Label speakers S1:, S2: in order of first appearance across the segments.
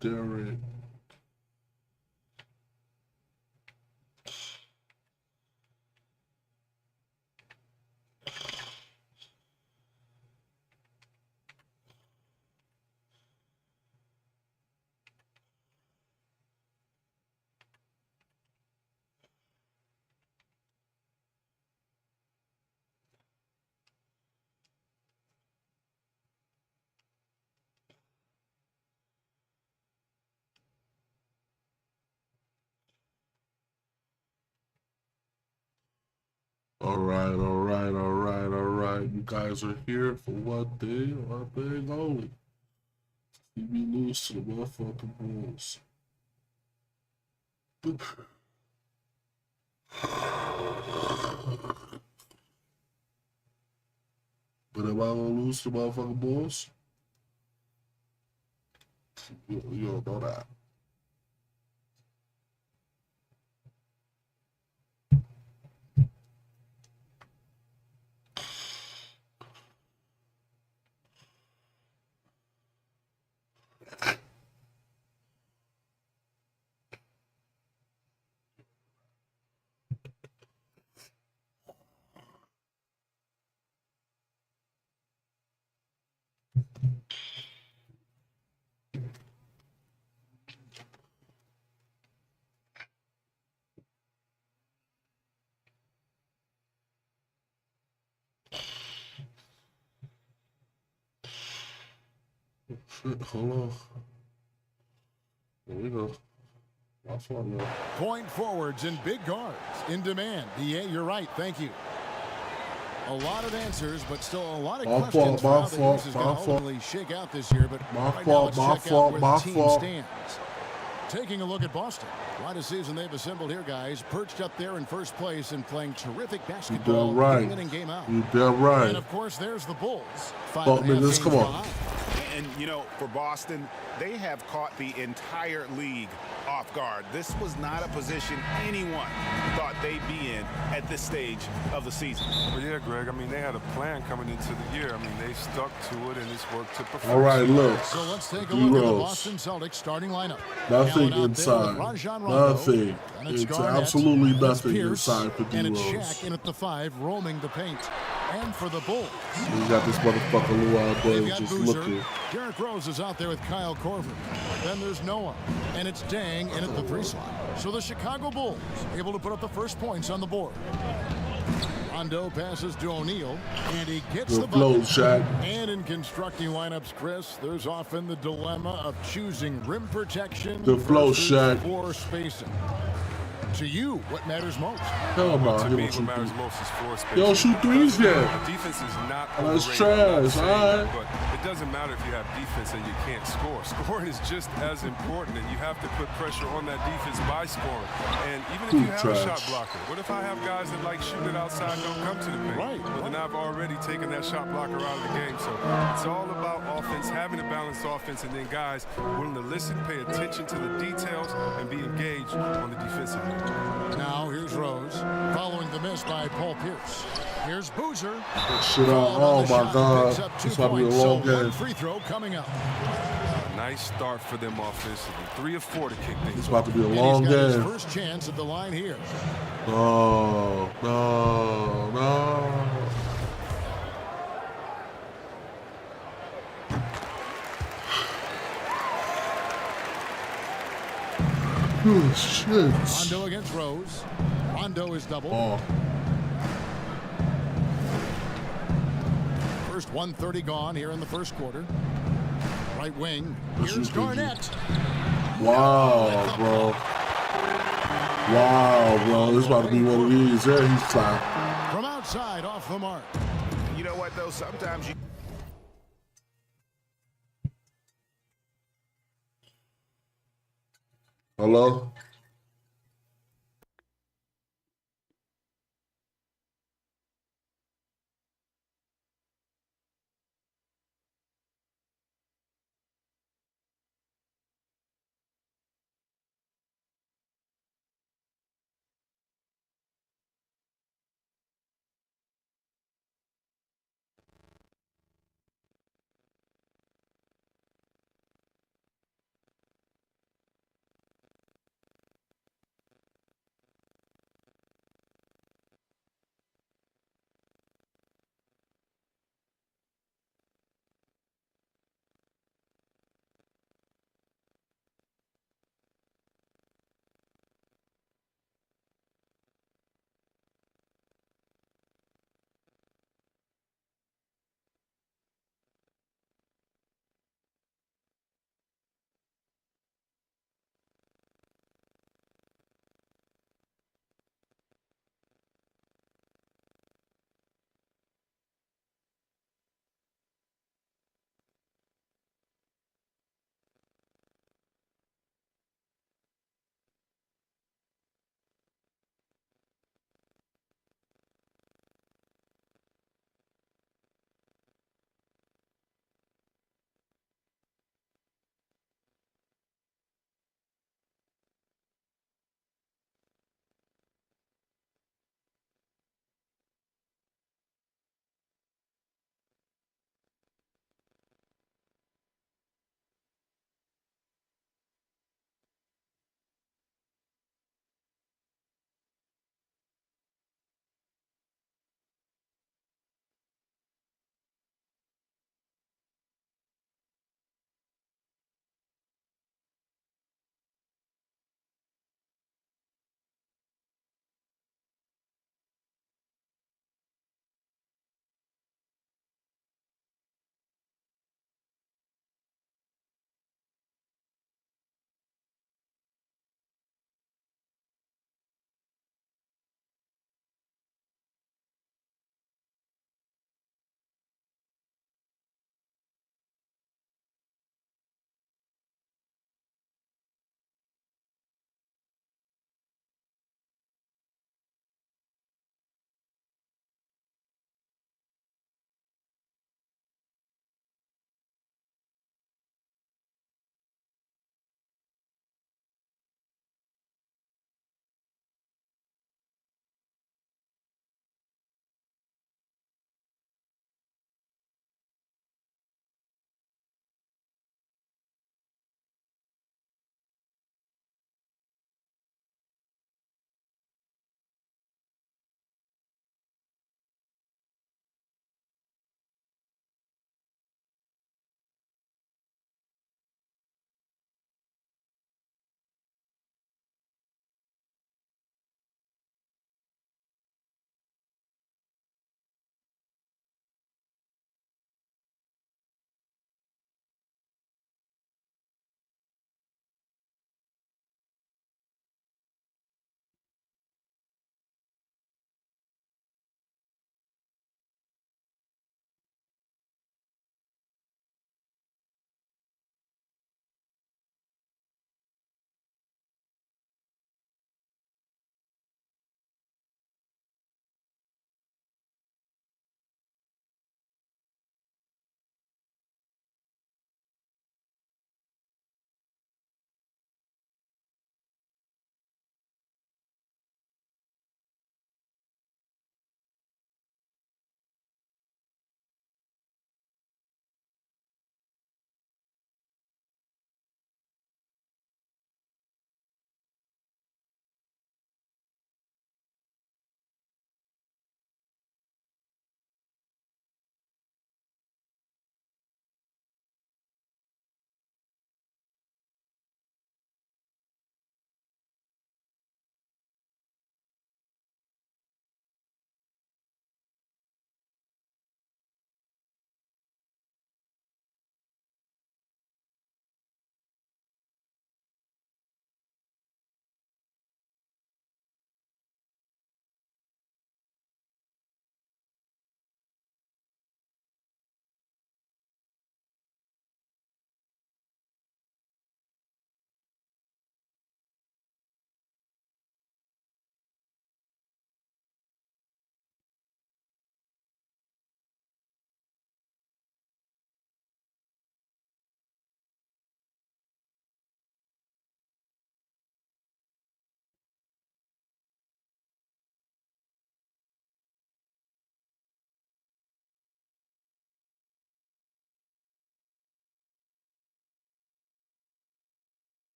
S1: Derek. All right. You guys are here for one thing only. See me lose to the motherfucking Bulls. But am I gonna lose to the motherfucking Bulls? You don't know that. Shit, hold on. There we go. That's one, man.
S2: Point forwards and big guards in demand. Yeah, you're right. Thank you. A lot of answers, but still a lot of questions for how the East is going to ultimately shake out this year. But right now, let's check out where the team stands. Taking a look at Boston. Quite a season they've assembled here, guys. Perched up there in first place and playing terrific basketball game in and game out.
S1: You damn right.
S2: And, of course, there's the Bulls.
S1: 5.5 games come on.
S2: behind.
S3: And, you know, for Boston, they have caught the entire league off guard. This was not a position anyone thought they'd be in at this stage of the season.
S4: Well, yeah, Greg, I mean, they had a plan coming into the year. I mean, they stuck to it, and it's worked to perfection.
S1: All right, look.
S2: So let's take a look at the Boston Celtics starting lineup.
S1: Nothing inside.
S2: Rajon,
S1: Nothing. It's absolutely nothing inside for D-Rose.
S2: And it's Shaq in at the 5, roaming the paint. And for the Bulls,
S1: we got this motherfucker Luau Day just looking.
S2: Derrick Rose is out there with Kyle Korver. Then there's Noah, and it's Dang in at the 3 slot. So the Chicago Bulls able to put up the first points on the board. Rondo passes to O'Neal, and he gets the
S1: flow,
S2: bucket.
S1: Shaq.
S2: And in constructing lineups, Chris, there's often the dilemma of choosing rim protection
S1: the flow, Shaq.
S2: Floor spacing. To you, what matters most?
S1: Hell no,
S4: to me, what matters most is floor space.
S1: Yo, shoot threes then.
S4: Defense is not
S1: that's trash, all right.
S4: But it doesn't matter if you have defense and you can't score. Scoring is just as important, and you have to put pressure on that defense by scoring. And even if you have a shot blocker, what if I have guys that like shoot it outside and don't come to the paint?
S2: Right.
S4: Well, then I've already taken that shot blocker out of the game. So it's all about offense, having a balanced offense, and then guys willing to listen, pay attention to the details, and be engaged on the defensive end.
S2: Now here's Rose, following the miss by Paul Pierce. Here's Boozer.
S1: Shit out. Oh my God. This might be a long game.
S2: Free throw coming up.
S4: Nice start for them offensively. 3 of 4 to kick things.
S1: It's about to be a long game.
S2: His first chance at the line here.
S1: No. Oh, shit.
S2: Rondo against Rose. Rondo is double.
S1: Oh.
S2: First 1:30 gone here in the first quarter. Right wing. Here's Garnett.
S1: Wow, bro. Wow, bro. This is about to be one of these. There he's flat.
S2: From outside off the mark.
S3: You know what, though? Sometimes you...
S1: Hello?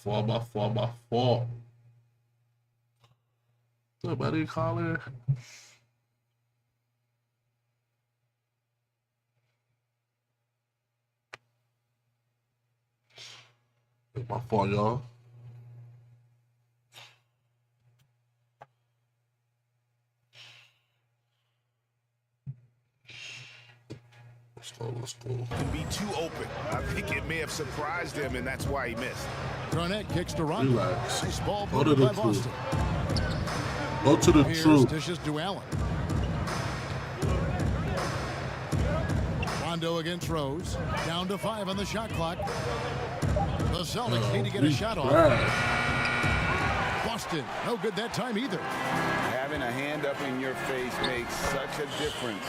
S1: My fault. Somebody call her. My fault, y'all. Let's go.
S3: Can be too open. I think it may have surprised him, and that's why he missed.
S2: Garnett kicks to Rondo.
S1: Relax.
S2: Nice ball
S1: Go to the
S2: by Boston.
S1: Go to the truth.
S2: Dishes to Allen. Rondo against Rose. Down to 5 on the shot clock. The Celtics need to get a shot off. Boston, no good that time either.
S3: Having a hand up in your face makes such a difference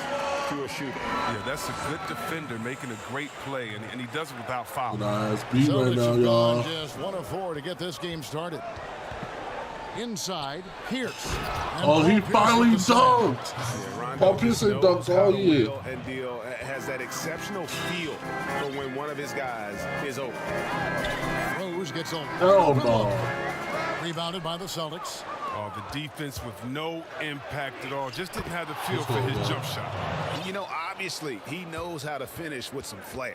S3: to a shooter.
S4: Yeah, that's a good defender making a great play, and he does it without foul.
S1: Nice beat right now, y'all.
S2: Just 1 of 4 to get this game started. Inside, Pierce.
S1: Oh, he finally dunked. Paul Pierce ain't dunked all year.
S3: And deal has that exceptional feel for when one of his guys is open.
S2: Rose gets over.
S1: Hell no.
S2: Rebounded by the Celtics.
S4: Oh, the defense with no impact at all. Just didn't have the feel for his jump shot.
S3: You know, obviously, he knows how to finish with some flair.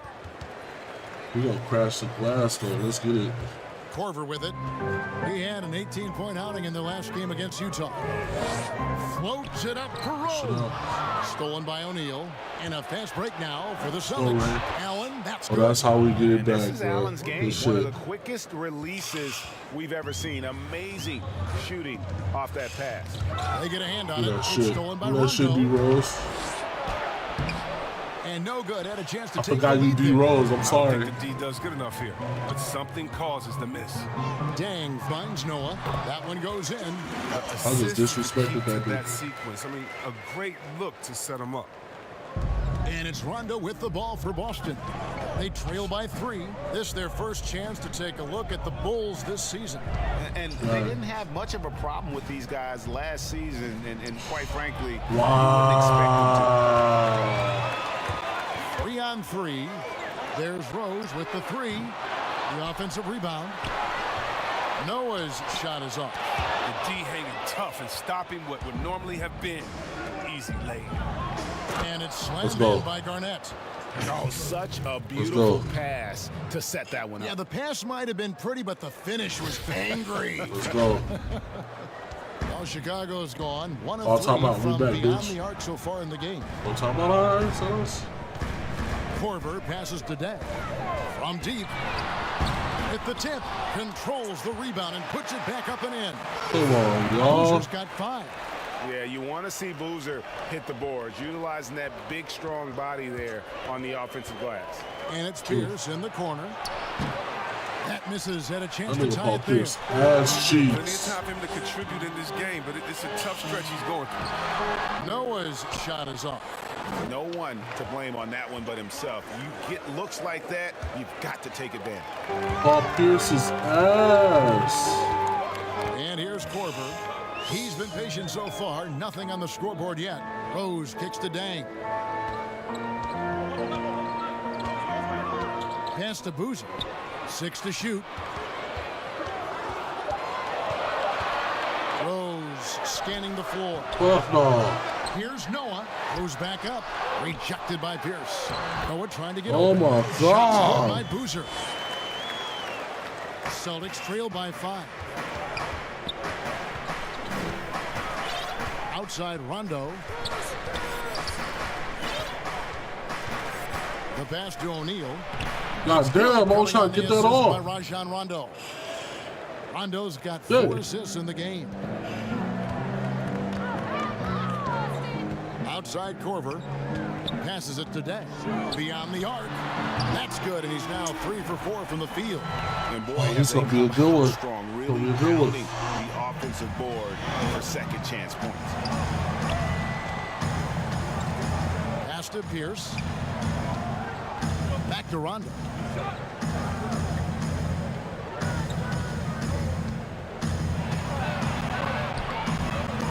S1: We gonna crash the glass though. Let's get it.
S2: Korver with it. He had an 18-point outing in their last game against Utah. Floats it up for Rose. Stolen by O'Neal. In a fast break now for the Celtics.
S1: Right.
S2: Allen, that's
S1: good.
S2: Good.
S1: That's how we get it back,
S3: this is
S1: bro.
S3: Allen's game. One of the quickest releases we've ever seen. Amazing shooting off that pass.
S2: They get a hand on it. It's
S1: Shit.
S2: stolen by
S1: That
S2: Rondo.
S1: should be Rose.
S2: And no good. Had a chance to
S1: I
S2: take
S1: forgot
S2: the
S1: you
S2: lead
S1: D
S2: there.
S1: Rose. I'm
S4: I
S1: sorry.
S4: don't think the D does good enough here, but something causes the miss.
S2: Dang finds Noah. That one goes in.
S1: I just disrespected that dude.
S4: Sequence. I mean, a great look to set him up.
S2: And it's Rondo with the ball for Boston. They trail by 3. This their first chance to take a look at the Bulls this season.
S3: And they didn't have much of a problem with these guys last season, and quite frankly, you wouldn't
S1: Wow.
S2: 3 on 3. There's Rose with the 3. The offensive rebound. Noah's shot is off.
S4: The D hanging tough and stopping what would normally have been an easy lay.
S2: And it's slammed in by Garnett.
S3: Oh, such a beautiful pass to set that one up.
S2: Yeah, the pass might have been pretty, but the finish was angry.
S1: Let's go.
S2: Well, Chicago's gone. 1 of
S1: All
S2: 3
S1: time out. We
S2: from
S1: back,
S2: beyond
S1: bitch.
S2: the arc so far in the game.
S1: What time about all right, fellas?
S2: Korver passes to Day. From deep. Hit the tip. Controls the rebound and puts it back up and in.
S1: Come on, y'all.
S2: Boozer's got 5.
S3: Yeah, you want to see Boozer hit the boards, utilizing that big, strong body there on the offensive glass.
S2: And it's Pierce in the corner. That misses. Had a chance
S1: I'm
S2: to
S1: gonna
S2: tie
S1: call
S2: it there.
S1: Pierce ass
S4: Plenty of
S1: cheeks.
S4: time for him to contribute in this game, but it's a tough stretch he's going through.
S2: Noah's shot is off.
S3: No one to blame on that one but himself. You get looks like that, you've got to take advantage.
S1: Paul Pierce's ass.
S2: And here's Korver. He's been patient so far. Nothing on the scoreboard yet. Rose kicks to Dang. Pass to Boozer. 6 to shoot. Rose scanning the floor.
S1: Fuck no.
S2: Here's Noah. Goes back up. Rejected by Pierce. Noah trying to get
S1: Oh
S2: open.
S1: my
S2: Shots
S1: God.
S2: by Boozer. Celtics trail by 5. Outside Rondo. The pass to O'Neal.
S1: God damn, I'm trying to get that
S2: By
S1: off.
S2: Rajon Rondo. Rondo's got 4 assists in the game. Outside Korver. Passes it to Day. Beyond the arc. That's good, and he's now 3 for 4 from the field.
S3: And boy,
S1: This gonna be a good one.
S3: strong,
S1: Gonna
S3: really
S1: be a good one.
S3: building the offensive board for second chance points.
S2: Pass to Pierce. Back to Rondo.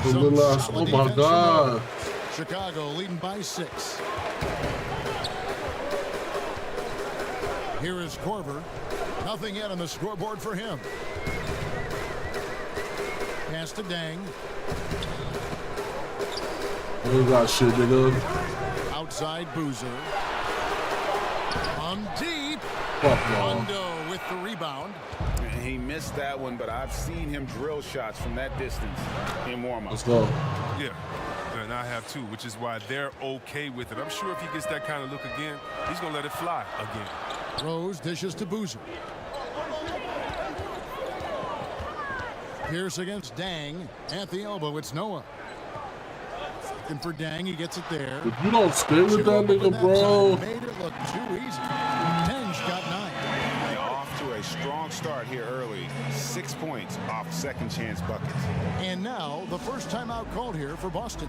S1: The little ass. Oh my God.
S2: Chicago leading by 6. Here is Korver. Nothing yet on the scoreboard for him. Pass to Dang.
S1: You got shit, nigga.
S2: Outside Boozer. On deep. Rondo with the rebound.
S3: He missed that one, but I've seen him drill shots from that distance in warm-up.
S1: Let's go.
S4: Yeah, and I have too, which is why they're okay with it. I'm sure if he gets that kind of look again, he's going to let it fly again.
S2: Rose dishes to Boozer. Pierce against Dang. At the elbow, it's Noah. Looking for Dang, he gets it there.
S1: If you don't stay with that nigga, bro.
S2: Made it look too easy. Tenge got 9.
S3: They're off to a strong start here early. 6 points off second chance buckets.
S2: And now the first timeout called here for Boston.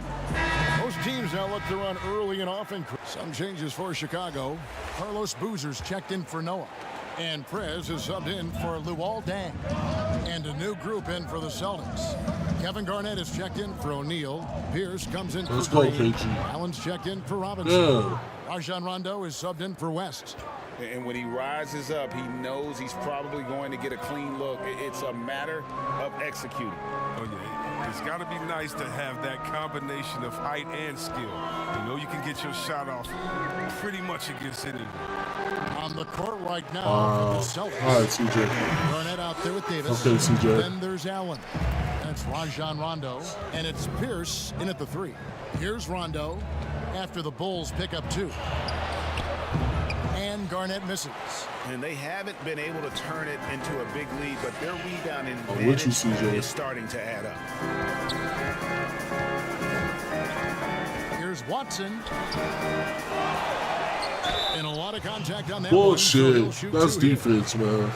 S2: Most teams now look to run early and often. Some changes for Chicago. Carlos Boozer's checked in for Noah. And Prez is subbed in for Luol Deng. And a new group in for the Celtics. Kevin Garnett is checked in for O'Neal. Pierce comes in
S1: Let's
S2: for
S1: go,
S2: Green.
S1: KG.
S2: Allen's checked in for Robinson.
S1: Yeah.
S2: Rajon Rondo is subbed in for West.
S3: And when he rises up, he knows he's probably going to get a clean look. It's a matter of executing.
S4: Oh, yeah. It's got to be nice to have that combination of height and skill. You know you can get your shot off pretty much against anyone.
S2: On the court right now for the Celtics.
S1: All right, CJ.
S2: Garnett out there with Davis.
S1: Okay, CJ.
S2: Then there's Allen. That's Rajon Rondo. And it's Pierce in at the 3. Here's Rondo after the Bulls pick up 2. And Garnett misses.
S3: And they haven't been able to turn it into a big lead, but their rebounding
S1: with you, CJ.
S3: is starting to add up.
S2: Here's Watson. And a lot of contact on that
S1: Bullshit.
S2: one, so
S1: That's defense, man.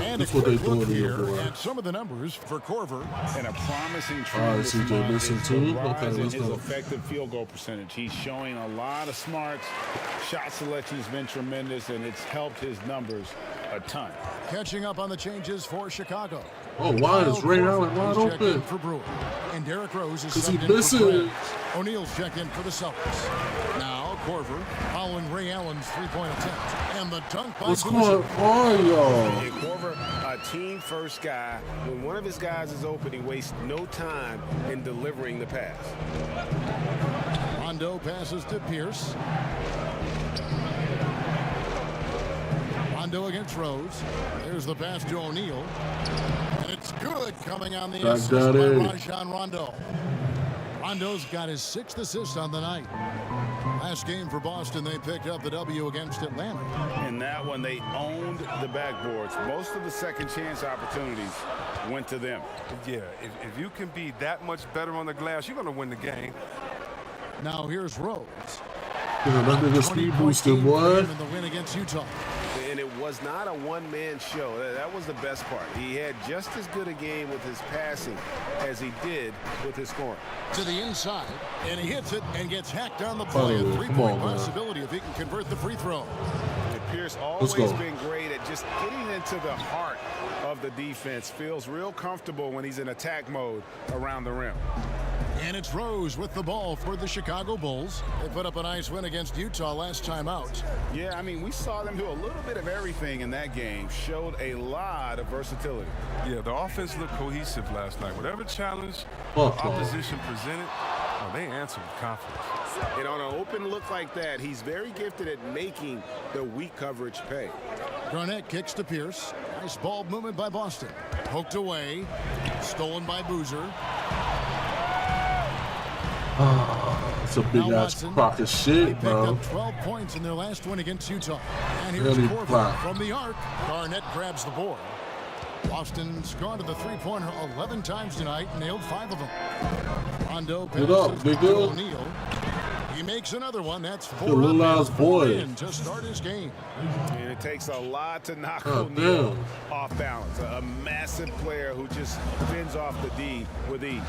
S2: And
S1: That's
S2: a
S1: what they
S2: quick look
S1: doing here,
S2: here
S1: boy.
S2: at some of the numbers for Korver.
S3: And a promising
S1: All
S3: trend
S1: right,
S3: this
S1: CJ
S3: month
S1: missing
S3: is
S1: too?
S3: the rise
S1: Okay,
S3: in
S1: let's
S3: his
S1: go.
S3: effective field goal percentage. He's showing a lot of smarts. Shot selection has been tremendous, and it's helped his numbers a ton.
S2: Catching up on the changes for Chicago.
S1: Oh, why is Ray Allen wide
S2: Checked in
S1: open?
S2: for Brewer. And Derrick Rose is
S1: 'Cause he
S2: subbed in for
S1: missing.
S2: Prez. O'Neal's checked in for the Celtics. Now Korver following Ray Allen's 3-point attempt. And the dunk by
S1: What's
S2: Boozer.
S1: going on, y'all?
S3: And Korver, a team-first guy. When one of his guys is open, he wastes no time in delivering the pass.
S2: Rondo passes to Pierce. Rondo against Rose. There's the pass to O'Neal. And it's good coming on the assist by Rajon Rondo. Rondo's got his 6th assist on the night. Last game for Boston, they picked up the W against Atlanta.
S3: In that one, they owned the backboards. Most of the second chance opportunities went to them.
S4: Yeah, if you can be that much better on the glass, you're going to win the game.
S2: Now here's Rose.
S1: Yeah, that nigga speed boosted, boy.
S2: In the win against Utah.
S3: And it was not a one-man show. That was the best part. He had just as good a game with his passing as he did with his scoring.
S2: To the inside, and he hits it and gets hacked on the play. A 3-point possibility if he can convert the free throw.
S3: And Pierce always been great at just getting into the heart of the defense. Feels real comfortable when he's in attack mode around the rim.
S2: And it's Rose with the ball for the Chicago Bulls. They put up a nice win against Utah last time out.
S3: Yeah, I mean, we saw them do a little bit of everything in that game. Showed a lot of versatility.
S4: Yeah, the offense looked cohesive last night. Whatever challenge the opposition presented, they answered with confidence.
S3: And on an open look like that, he's very gifted at making the weak coverage pay.
S2: Garnett kicks to Pierce. Nice ball movement by Boston. Poked away. Stolen by Boozer.
S1: It's a big ass crock of shit, bro.
S2: They picked up 12 points in their last win against Utah. And here's Korver from the arc. Garnett grabs the board. Boston's gone to the three-pointer 11 times tonight, nailed 5 of them. Rondo passes to O'Neal. He makes another one. That's 4
S1: little ass boy
S2: to start his game.
S3: And it takes a lot to knock O'Neal off balance. A massive player who just fends off the D with ease.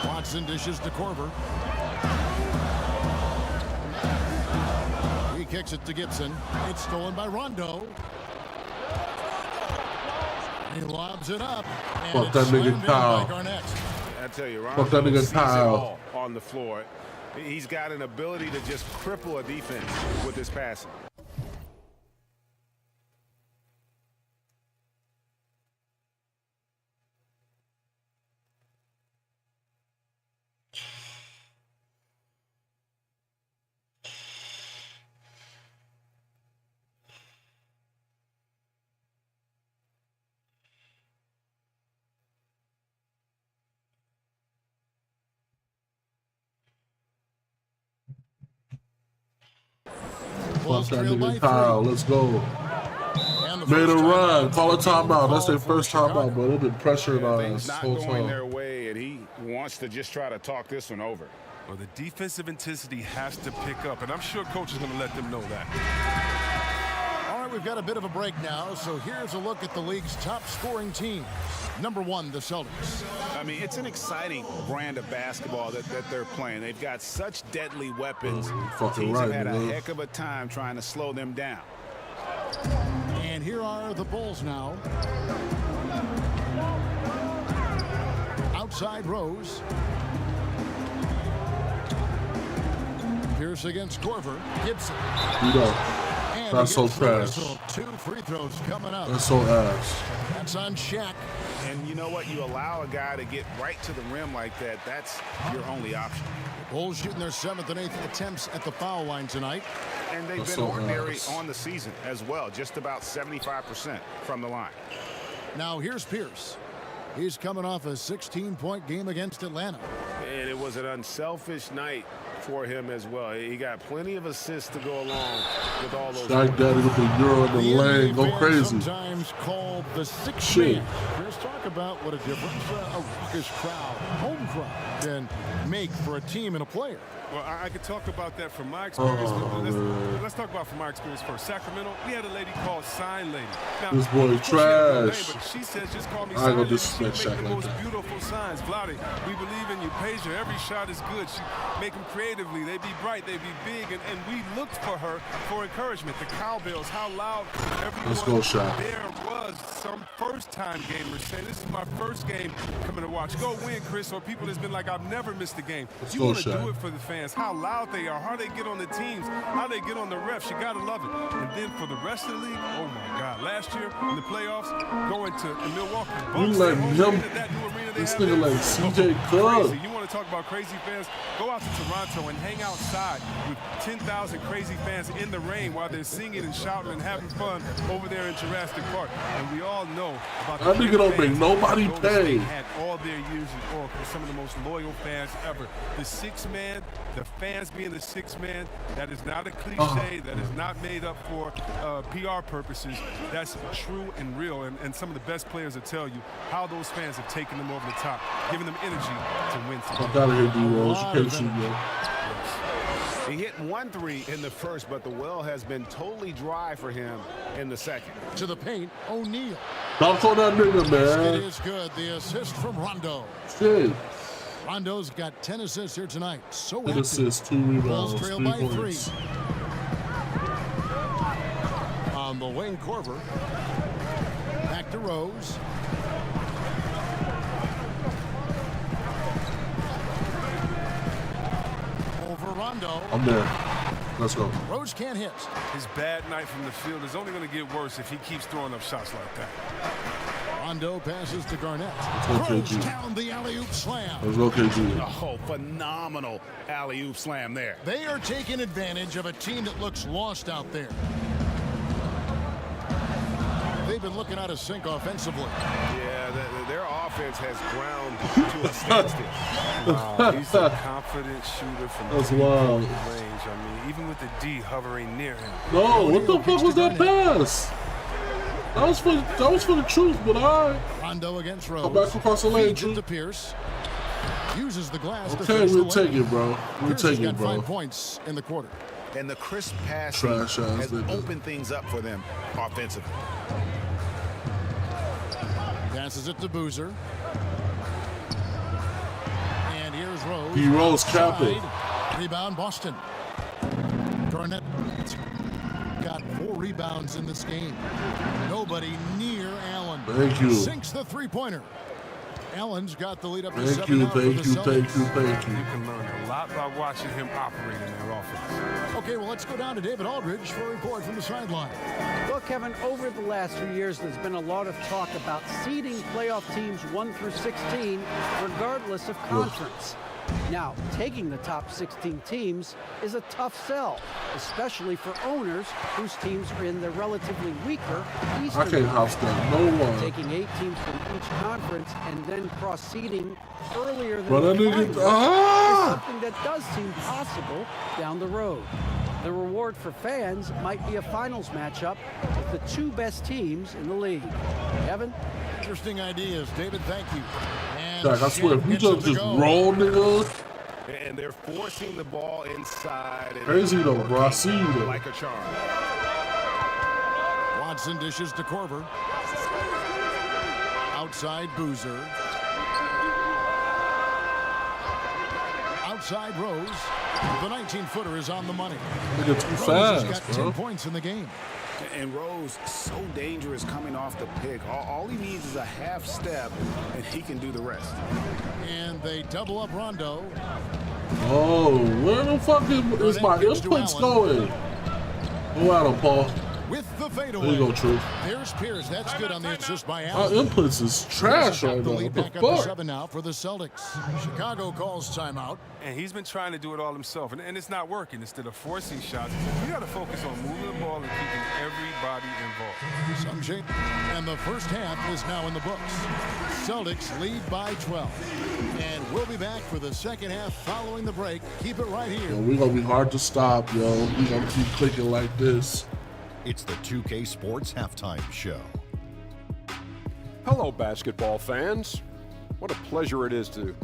S2: Watson dishes to Korver. He kicks it to Gibson. It's stolen by Rondo. He lobs it up. And
S1: fuck that nigga Kyle.
S3: I tell you, Rondo sees it all on the floor. He's got an ability to just cripple a defense with his passing.
S2: Bulls
S1: Fuck that
S2: trail by
S1: nigga
S2: 3.
S1: Kyle. Let's go.
S2: And the
S1: Made a
S2: first
S1: run.
S2: timeout
S1: Call a
S2: is being
S1: timeout. That's their
S2: called for
S1: first timeout,
S2: Chicago.
S1: but they've been pressuring us
S3: Things
S1: this
S3: not
S1: whole
S3: going
S1: time.
S3: their way, and he wants to just try to talk this one over.
S4: Well, the defensive intensity has to pick up, and I'm sure coach is going to let them know that.
S2: All right, we've got a bit of a break now, so here's a look at the league's top scoring teams. Number 1, the Celtics.
S3: I mean, it's an exciting brand of basketball that they're playing. They've got such deadly weapons.
S1: Fucking
S3: Teams
S1: right,
S3: have had a
S1: man.
S3: heck of a time trying to slow them down.
S2: And here are the Bulls now. Outside Rose. Pierce against Corver. Gibson.
S1: You know,
S2: And
S1: that's so
S2: against the
S1: trash.
S2: whistle. 2 free throws coming up.
S1: That's so ass.
S2: That's on Shaq.
S3: And you know what? You allow a guy to get right to the rim like that, that's your only option.
S2: Bulls shooting their 7th and 8th attempts at the foul line tonight.
S3: And they've
S1: That's
S3: been
S1: so
S3: ordinary
S1: nice.
S3: on the season as well, just about 75% from the line.
S2: Now here's Pierce. He's coming off a 16-point game against Atlanta.
S5: And it was an unselfish night for him as well. He got plenty of assists to go along with all those.
S1: Shaq Daddy with the Euro in the lane. Go
S2: NBA
S1: crazy.
S2: Sometimes called the sixth
S1: Shit.
S2: man. Chris, talk about what a difference a raucous crowd, home crowd, can make for a team and a player.
S4: Well, I could talk about that from my experience.
S1: Oh, man.
S4: Let's talk about from my experience first. Sacramento, we had a lady called Sign Lady. Now,
S1: This boy
S4: of course, she had no
S1: trash.
S4: name, but she says, just call me
S1: I ain't
S4: Sign
S1: gonna
S4: Lady.
S1: disrespect
S4: She
S1: Shaq
S4: make the
S1: like
S4: most
S1: that.
S4: beautiful signs. Vlade, we believe in you. Peja, every shot is good. She make them creatively. They be bright. They be big. And we looked for her for encouragement. The cowbells, how loud everyone.
S1: Let's go, Shaq.
S4: There was some first-time gamers saying, this is my first game coming to watch. Go win, Chris, or people that's been like, I've never missed a game.
S1: Let's
S4: You
S1: go,
S4: want to
S1: Shaq.
S4: do it for the fans, how loud they are, how they get on the teams, how they get on the refs. You got to love it. And then for the rest of the league, oh, my God. Last year in the playoffs, going to Milwaukee.
S1: You
S4: Bucks,
S1: like
S4: that home
S1: him-
S4: arena, that new arena they
S1: This
S4: have
S1: nigga
S4: there.
S1: like CJ Cook.
S4: Crazy. You want to talk about crazy fans? Go out to Toronto and hang outside with 10,000 crazy fans in the rain while they're singing and shouting and having fun over there in Jurassic Park. And we all know about
S1: That nigga don't make nobody
S4: Golden State
S1: pay.
S4: had all their years in Oracle, some of the most loyal fans ever. The six man, the fans being the six man, that is not a cliche, that is not made up for PR purposes. That's true and real. And some of the best players will tell you how those fans have taken them over the top, giving them energy to win.
S1: Fuck out of here, D-Rose. You can't shoot, yo.
S3: He hit 1-3 in the first, but the well has been totally dry for him in the second.
S2: To the paint, O'Neal.
S1: Dunk on that nigga,
S2: It
S1: man.
S2: is good. The assist from Rondo.
S1: Shit.
S2: Rondo's got 10 assists here tonight. So
S1: 10
S2: active.
S1: assists, 2 rebounds,
S2: Bulls trail
S1: 3
S2: by 3.
S1: points.
S2: On the wing, Corver. Back to Rose. Over Rondo.
S1: I'm there. Let's go.
S2: Rose can't hit.
S4: His bad night from the field is only going to get worse if he keeps throwing up shots like that.
S2: Rondo passes to Garnett.
S1: go,
S2: Throws
S1: KG.
S2: down the alley-oop slam.
S1: Let's go, KG.
S3: Oh, phenomenal alley-oop slam there.
S2: They are taking advantage of a team that looks lost out there. They've been looking out of sync offensively.
S5: Yeah, their offense has ground to a standstill.
S4: Wow, he's a confident shooter from
S1: That's
S4: three-point
S1: wild.
S4: range. I mean, even with the D hovering near him.
S1: No, what the fuck was that pass? That was for the truth, but I.
S2: Rondo against Rose.
S1: Come back across the lane,
S2: Feeds it
S1: Drew.
S2: to Pierce. Uses the glass to
S1: Okay,
S2: finish
S1: we'll
S2: the
S1: take
S2: lane.
S1: it, bro. We'll
S2: Pierce has
S1: take it,
S2: got 5
S1: bro.
S2: points in the quarter.
S3: And the crisp passing
S1: Trash ass
S3: has
S1: nigga.
S3: opened things up for them offensively.
S2: Passes it to Boozer. And here's Rose.
S1: D Rose, cap it.
S2: Side. Rebound, Boston. Garnett got 4 rebounds in this game. Nobody near Allen.
S1: Thank you.
S2: Sinks the three-pointer. Allen's got the lead up to
S1: Thank
S2: 7
S1: you,
S2: now for
S1: thank
S2: the
S1: you,
S2: Celtics.
S1: thank you, thank you.
S4: You can learn a lot by watching him operate in their offense.
S2: Okay, well, let's go down to David Aldridge for a report from the sideline.
S6: Well, Kevin, over the last few years, there's been a lot of talk about seeding playoff teams 1 through 16, regardless of conference. Now, taking the top 16 teams is a tough sell, especially for owners whose teams are in the relatively weaker
S1: I
S6: Eastern
S1: can't house that. No one.
S6: Taking 8 teams from each conference and then cross-seeding earlier than
S1: But that
S6: the
S1: nigga,
S6: finals is something that does seem possible down the road. The reward for fans might be a finals matchup with the two best teams in the league. Kevin?
S2: Interesting ideas, David. Thank you. And
S1: Jack, I swear, if you just roll, nigga.
S3: And they're forcing the ball inside.
S1: Crazy though, bro. I see you though.
S3: Like a charm.
S2: Watson dishes to Korver. Outside Boozer. Outside Rose. The 19-footer is on the money.
S1: Nigga too
S2: Rose
S1: fast,
S2: has got
S1: bro.
S2: 10 points in the game.
S3: And Rose, so dangerous coming off the pick. All he needs is a half step, and he can do the rest.
S2: And they double up Rondo.
S1: Oh, where the fuck is my inputs going? Go at him, Paul.
S2: With the fadeaway.
S1: There you go, Truth.
S2: There's Pierce. That's good on the assist by
S1: My
S2: Allen.
S1: inputs is trash right
S2: The
S1: now.
S2: lead
S1: What
S2: back
S1: the
S2: up to
S1: fuck?
S2: 7 now for the Celtics. Chicago calls timeout.
S4: And he's been trying to do it all himself, and it's not working. Instead of forcing shots, you got to focus on moving the ball and keeping everybody involved.
S2: Some shape. And the first half is now in the books. Celtics lead by 12. And we'll be back for the second half following the break. Keep it right here.
S1: Yo, we gonna be hard to stop, yo. We gonna keep clicking like this.
S7: It's the 2K Sports Halftime Show.
S8: Hello, basketball fans. What a pleasure it is to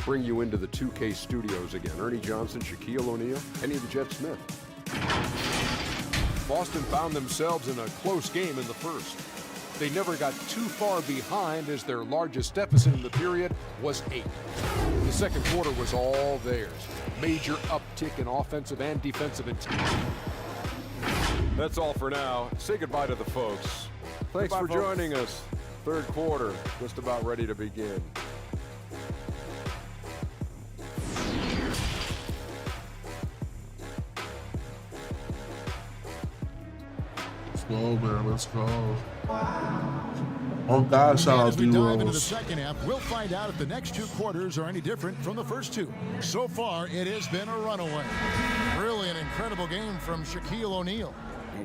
S8: bring you into the 2K studios again. Ernie Johnson, Shaquille O'Neal, Kenny the Jet Smith. Boston found themselves in a close game in the first. They never got too far behind as their largest deficit in the period was 8. The second quarter was all theirs. Major uptick in offensive and defensive intent. That's all for now. Say goodbye to the folks. Thanks for joining us. Third quarter, just about ready to begin.
S1: Let's go, man. Let's go. Oh God, shout out
S2: As we dive into the
S1: D-Rose.
S2: second half, we'll find out if the next two quarters are any different from the first two. So far, it has been a runaway. Really an incredible game from Shaquille O'Neal.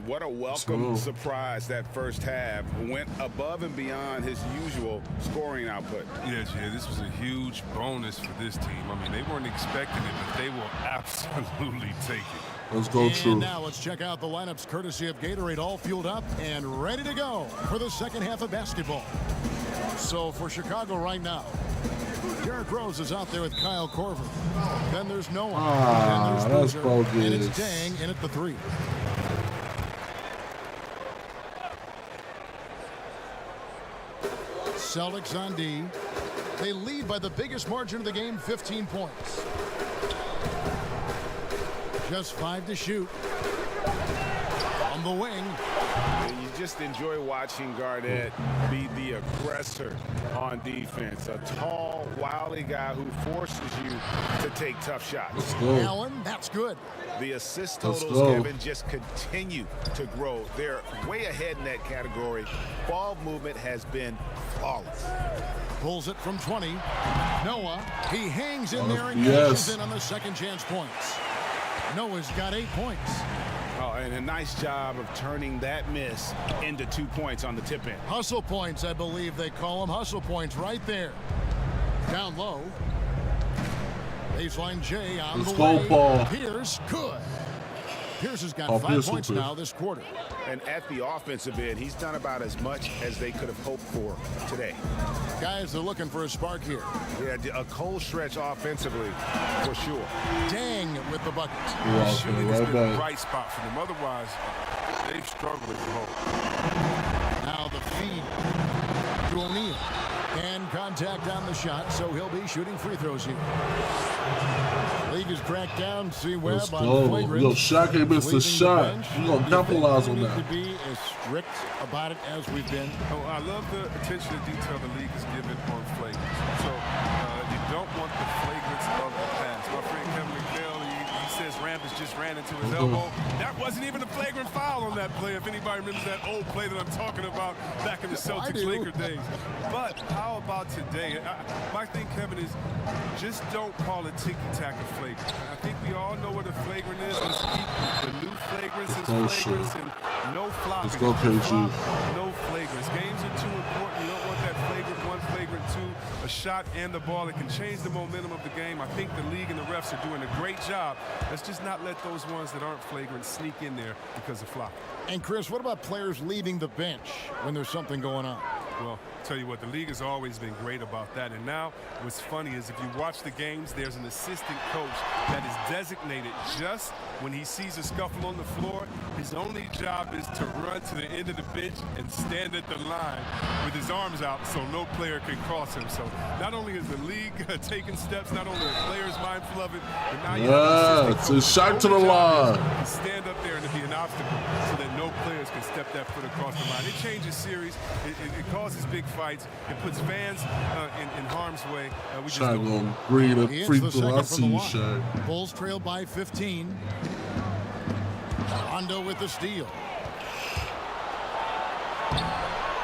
S3: What a welcome surprise that first half. Went above and beyond his usual scoring output.
S4: Yes, yeah, this was a huge bonus for this team. I mean, they weren't expecting it, but they will absolutely take it.
S1: Let's go,
S2: And
S1: True.
S2: now let's check out the lineups courtesy of Gatorade, all fueled up and ready to go for the second half of basketball. So for Chicago right now, Derrick Rose is out there with Kyle Korver. Then there's Noah.
S1: Ah,
S2: and
S1: that's
S2: there's Boozer. And it's
S1: bogus.
S2: Dang in at the 3. Celtics on D. They lead by the biggest margin of the game, 15 points. Just 5 to shoot. On the wing.
S3: You just enjoy watching Garnett be the aggressor on defense. A tall, wily guy who forces you to take tough shots.
S1: Let's go.
S2: Allen, that's good.
S3: The assist
S1: Let's
S3: totals,
S1: go.
S3: Kevin, just continue to grow. They're way ahead in that category. Ball movement has been flawless.
S2: Pulls it from 20. Noah, he hangs in there and
S1: yes.
S2: cashes in on the second chance points. Noah's got 8 points.
S3: Oh, and a nice job of turning that miss into 2 points on the tip in.
S2: Hustle points, I believe they call them. Hustle points right there. Down low. Baseline J on
S1: Let's
S2: the
S1: go,
S2: way.
S1: Paul.
S2: Pierce, good. Pierce has got
S1: Oh,
S2: 5
S1: Pierce
S2: points
S1: will
S2: now this quarter.
S3: And at the offensive end, he's done about as much as they could have hoped for today.
S2: Guys, they're looking for a spark here.
S3: Yeah, a cold stretch offensively, for sure.
S2: Dang with the bucket.
S1: Yeah,
S4: Shooting
S1: okay,
S4: has
S1: right
S4: been the
S1: back.
S4: bright spot for them. Otherwise, they've struggled at home.
S2: Now the feed to O'Neal. And contact on the shot, so he'll be shooting free throws here. League is cracked down. See
S1: Let's
S2: Webb on
S1: go.
S2: flagrant.
S1: Yo, Shaq ain't missed a
S2: Leaving the
S1: shot.
S2: bench.
S1: You gonna
S2: You
S1: capitalize
S2: think
S1: on
S2: we
S1: that.
S2: need to be as strict about it as we've been.
S4: Oh, I love the attention to detail the league is given on flagrants. So you don't want the flagrants of the past. My friend Kevin McNeil, he says Rambis just ran into his elbow. That wasn't even a flagrant foul on that play. If anybody remembers that old play that I'm talking about back in the Celtics-Laker days. But how about today? My thing, Kevin, is just don't call it ticky-tack a flagrant. I think we all know what a flagrant is. Let's keep the new flagrants as
S1: go,
S4: flagrants
S1: shit.
S4: and no flopping.
S1: Let's go, KG.
S4: No flagrants. Games are too important. You don't want that flagrant 1, flagrant 2. A shot and the ball. It can change the momentum of the game. I think the league and the refs are doing a great job. Let's just not let those ones that aren't flagrant sneak in there because of flopping.
S2: And Chris, what about players leaving the bench when there's something going on?
S4: Well, tell you what, the league has always been great about that. And now what's funny is if you watch the games, there's an assistant coach that is designated just when he sees a scuffle on the floor. His only job is to run to the end of the bench and stand at the line with his arms out so no player can cross him. So not only is the league taking steps, not only are players mindful of it, but now you have
S1: it's a shot to the line.
S4: To stand up there and to be an obstacle so that no players can step that foot across the line. It changes series. It causes big fights. It puts fans in harm's way. We just
S1: Shaq gonna breathe a free throw. I see you, Shaq.
S2: Bulls trail by 15. Rondo with the steal.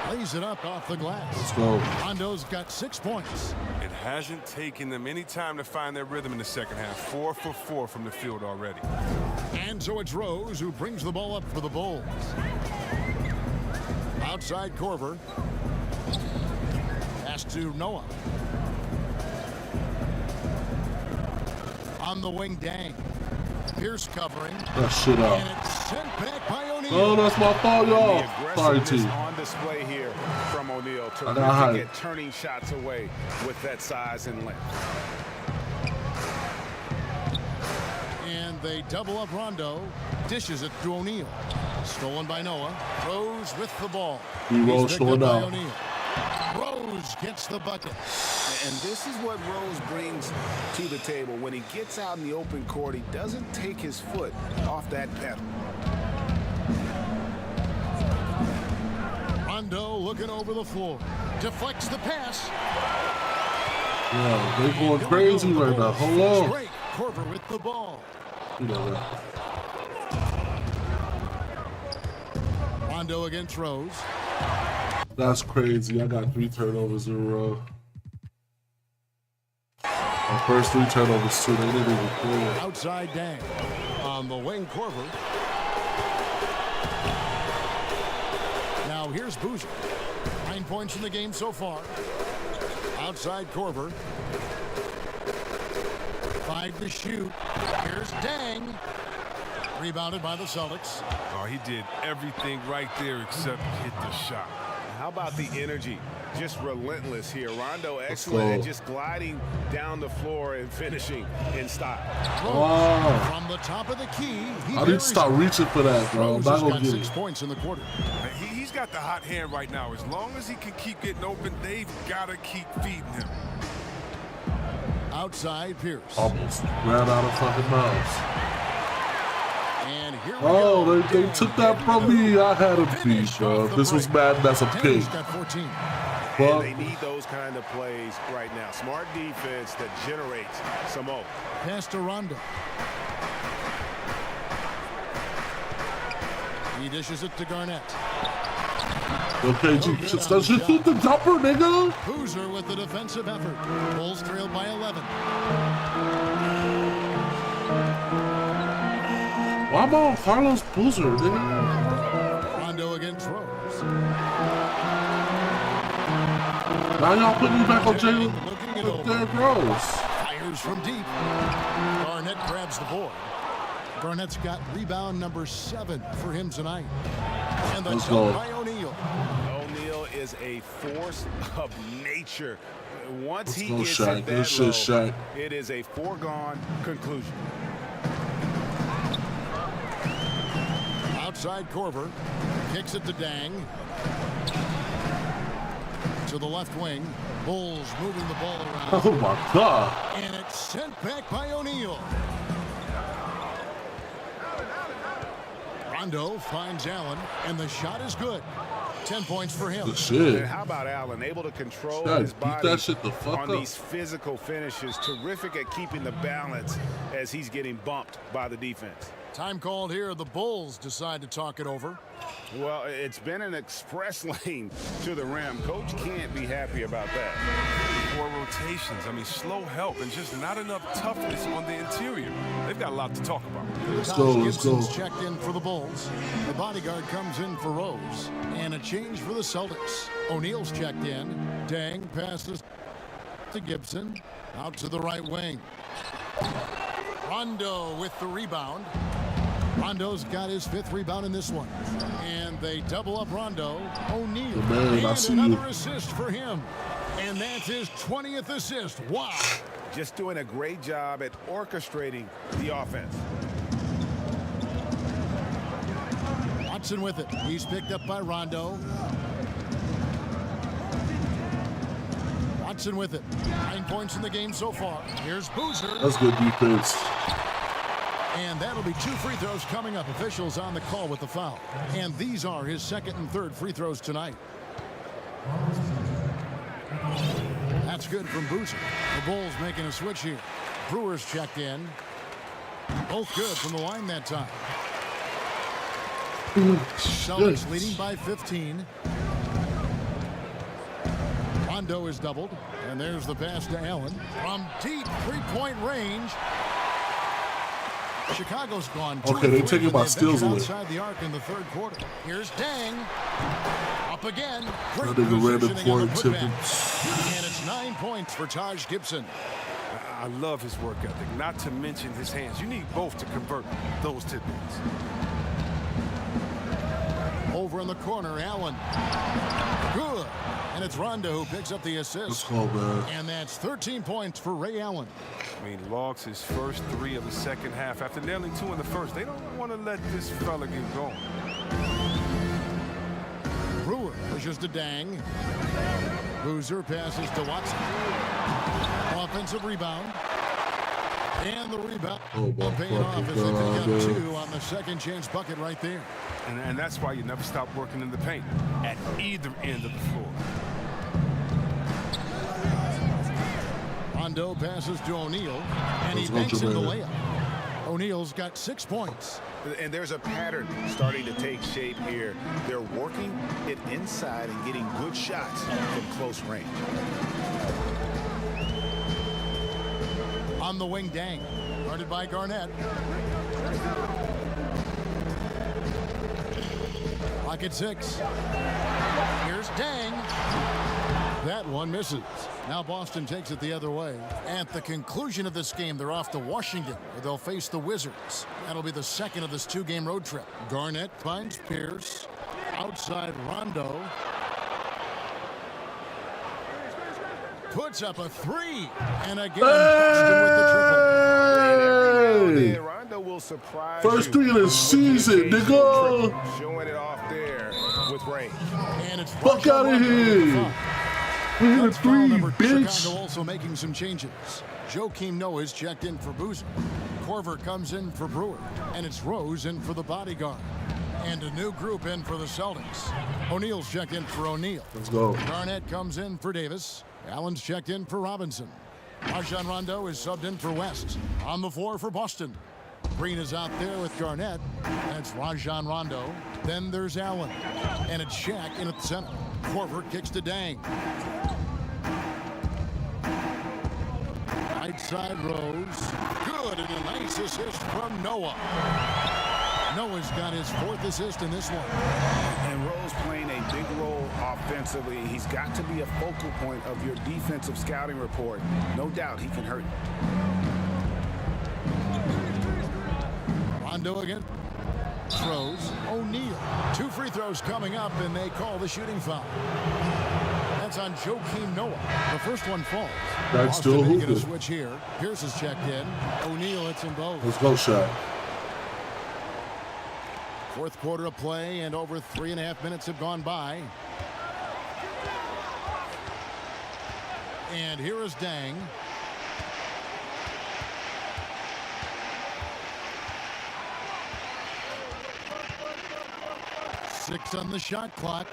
S2: Lays it up off the glass.
S1: Let's go.
S2: Rondo's got 6 points.
S4: It hasn't taken them any time to find their rhythm in the second half. 4 for 4 from the field already.
S2: And so it's Rose who brings the ball up for the Bulls. Outside Korver. Pass to Noah. On the wing, Dang. Pierce covering.
S1: That shit out.
S2: And it's sent back by O'Neal.
S1: Oh, that's my fault, y'all. Sorry, T.
S3: On display here from O'Neal.
S1: I got high.
S3: Terrific at turning shots away with that size and length.
S2: And they double up Rondo. Dishes it to O'Neal. Stolen by Noah. Rose with the ball.
S1: He rolls short out.
S2: Rose gets the bucket.
S3: And this is what Rose brings to the table. When he gets out in the open court, he doesn't take his foot off that pedal.
S2: Rondo looking over the floor. Deflects the pass.
S1: Yeah, they going crazy right now. Hold on.
S2: Straight. Korver with the ball.
S1: You know that.
S2: Rondo against Rose.
S1: That's crazy. I got 3 turnovers in a row. My first 3 turnovers too. They didn't even play.
S2: Outside Dang. On the wing, Korver. Now here's Boozer. 9 points in the game so far. Outside Korver. 5 to shoot. Here's Dang. Rebounded by the Celtics.
S4: Oh, he did everything right there except hit the shot.
S3: How about the energy? Just relentless here. Rondo excellent at just gliding down the floor and finishing in style.
S1: Wow.
S2: From the top of the key.
S1: I need to stop reaching for that, bro.
S2: Rose has got 6 points in the quarter.
S4: He's got the hot hand right now. As long as he can keep getting open, they've got to keep feeding him.
S2: Outside Pierce.
S1: Almost ran out of fucking mouths.
S2: And here we
S1: Oh,
S2: go.
S1: they took that from me. I had him beat, bro. If this was Madden, that's a pick.
S2: Got 14.
S3: And they need those kind of plays right now. Smart defense that generates some more.
S2: Pass to Rondo. He dishes it to Garnett.
S1: Okay, don't you shoot the jumper, nigga?
S2: Boozer with the defensive effort. Bulls trailed by 11.
S1: Why am I on Carlos Boozer, nigga?
S2: Rondo against Rose.
S1: Now y'all putting me back on Jalen Derrick Rose.
S2: Fires from deep. Garnett grabs the board. Garnett's got rebound number 7 for him tonight. And the dunk by O'Neal.
S3: O'Neal is a force of nature. Once he gets
S1: Shaq.
S3: at that
S1: Shit, Shaq.
S3: low, it is a foregone conclusion.
S2: Outside Korver. Kicks it to Dang. To the left wing. Bulls moving the ball around.
S1: Oh my God.
S2: And it's sent back by O'Neal. Rondo finds Allen, and the shot is good. 10 points for him.
S1: Good shit.
S3: And how about Allen, able to control his
S1: Beat
S3: body
S1: that shit the fuck
S3: on
S1: up.
S3: these physical finishes. Terrific at keeping the balance as he's getting bumped by the defense.
S2: Time called here. The Bulls decide to talk it over.
S3: Well, it's been an express lane to the rim. Coach can't be happy about that.
S4: 4 rotations. I mean, slow help and just not enough toughness on the interior. They've got a lot to talk about.
S1: Let's go, let's go.
S2: Gibson's checked in for the Bulls. The bodyguard comes in for Rose. And a change for the Celtics. O'Neal's checked in. Dang passes. to Gibson. Out to the right wing. Rondo with the rebound. Rondo's got his 5th rebound in this one. And they double up Rondo. O'Neal. And another assist for him. And that's his 20th assist. Wow.
S3: Just doing a great job at orchestrating the offense.
S2: Watson with it. He's picked up by Rondo. Watson with it. 9 points in the game so far. Here's Boozer.
S1: That's good defense.
S2: And that'll be 2 free throws coming up. Officials on the call with the foul. And these are his 2nd and 3rd free throws tonight. That's good from Boozer. The Bulls making a switch here. Brewers checked in. Both good from the line that time. Celtics leading by 15. Rondo is doubled. And there's the pass to Allen. From deep 3-point range. Chicago's gone.
S1: Okay, they're taking my steals away.
S2: Outside the arc in the 3rd quarter. Here's Dang. Up again.
S1: Great positioning on the putback.
S2: And it's 9 points for Taj Gibson.
S4: I love his work ethic, not to mention his hands. You need both to convert those tip-ins.
S2: Over in the corner, Allen. Good. And it's Rondo who picks up the assist.
S1: Let's go, man.
S2: And that's 13 points for Ray Allen.
S4: I mean, logs his first 3 of the 2nd half after nailing 2 in the first. They don't want to let this fella get going.
S2: Brewer pushes to Dang. Boozer passes to Watson. Offensive rebound. And the rebound. Paying off as they pick up 2 on the 2nd chance bucket right there.
S4: And that's why you never stop working in the paint at either end of the floor.
S2: Rondo passes to O'Neal, and he banks in the layup. O'Neal's got 6 points.
S3: And there's a pattern starting to take shape here. They're working it inside and getting good shots from close range.
S2: On the wing, Dang. Guarded by Garnett. Clock at 6. Here's Dang. That one misses. Now Boston takes it the other way. At the conclusion of this game, they're off to Washington, where they'll face the Wizards. That'll be the 2nd of this 2-game road trip. Garnett finds Pierce. Outside Rondo. Puts up a 3. And again, Boston with the triple.
S3: Rondo will surprise
S1: First 3 of the season, nigga.
S3: Showing it off there with range.
S2: And it's
S1: fuck out of here. We hit a 3, bitch.
S2: Chicago also making some changes. Joakim Noah's checked in for Boozer. Korver comes in for Brewer. And it's Rose in for the bodyguard. And a new group in for the Celtics. O'Neal's checked in for O'Neal.
S1: Let's go.
S2: Garnett comes in for Davis. Allen's checked in for Robinson. Rajon Rondo is subbed in for West. On the floor for Boston. Green is out there with Garnett. That's Rajon Rondo. Then there's Allen. And it's Shaq in at the center. Korver kicks to Dang. Right side Rose. Good, and a nice assist from Noah. Noah's got his 4th assist in this one.
S3: And Rose playing a big role offensively. He's got to be a focal point of your defensive scouting report. No doubt he can hurt you.
S2: Rondo again. Throws. O'Neal. 2 free throws coming up, and they call the shooting foul. That's on Joakim Noah. The first one falls.
S1: That's still
S2: making a
S1: hooping.
S2: switch here. Pierce is checked in. O'Neal hits them both.
S1: Let's go, Shaq.
S2: 4th quarter of play, and over 3.5 minutes have gone by. And here is Dang. Six on the shot clock.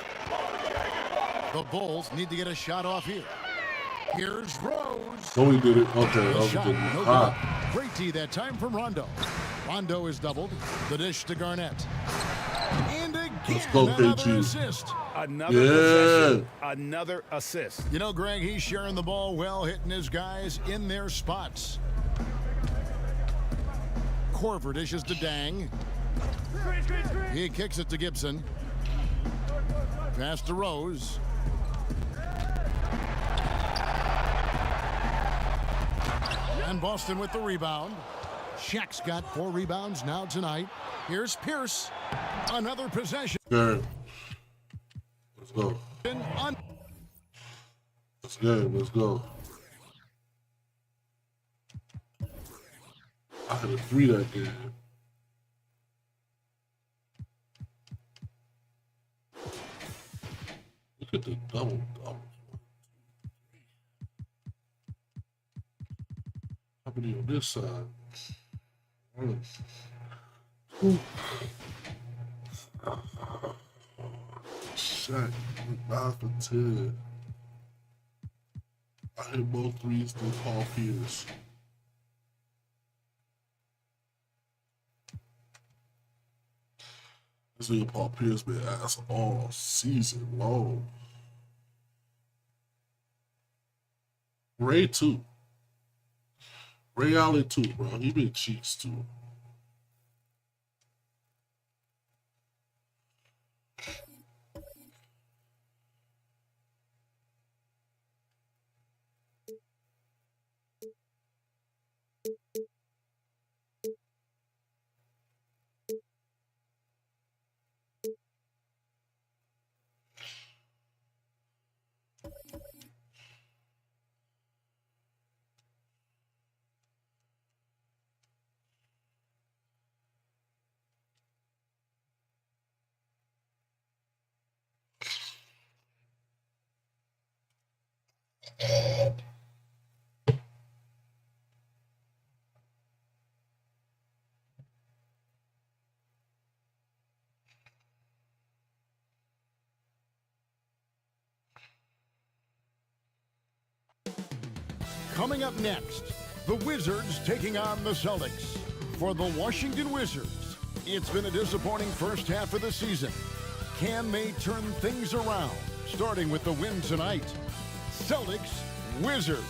S2: The Bulls need to get a shot off here. Here's Rose.
S1: Oh, he did it. Okay, that was
S2: Shot,
S1: good.
S2: no
S1: Ah.
S2: good. Great D that time from Rondo. Rondo is doubled. The dish to Garnett. And again,
S1: Let's go,
S2: another
S1: KG.
S2: assist.
S3: Another
S1: Yeah.
S3: possession, another assist.
S2: You know, Greg, he's sharing the ball well, hitting his guys in their spots. Korver dishes to Dang. He kicks it to Gibson. Pass to Rose. And Boston with the rebound. Shaq's got 4 rebounds now tonight. Here's Pierce. Another possession.
S1: Good. Let's go. That's good. Let's go. I hit a 3 that game. Look at the double. How many on this side? Shaq, 5 for 10. I hit both threes through Paul Pierce. This nigga Paul Pierce been ass all season long. Ray too. Ray Allen too, bro. He been cheeks too.
S2: Coming up next, the Wizards taking on the Celtics. For the Washington Wizards, it's been a disappointing first half of the season. Can they turn things around? Starting with the win tonight. Celtics, Wizards.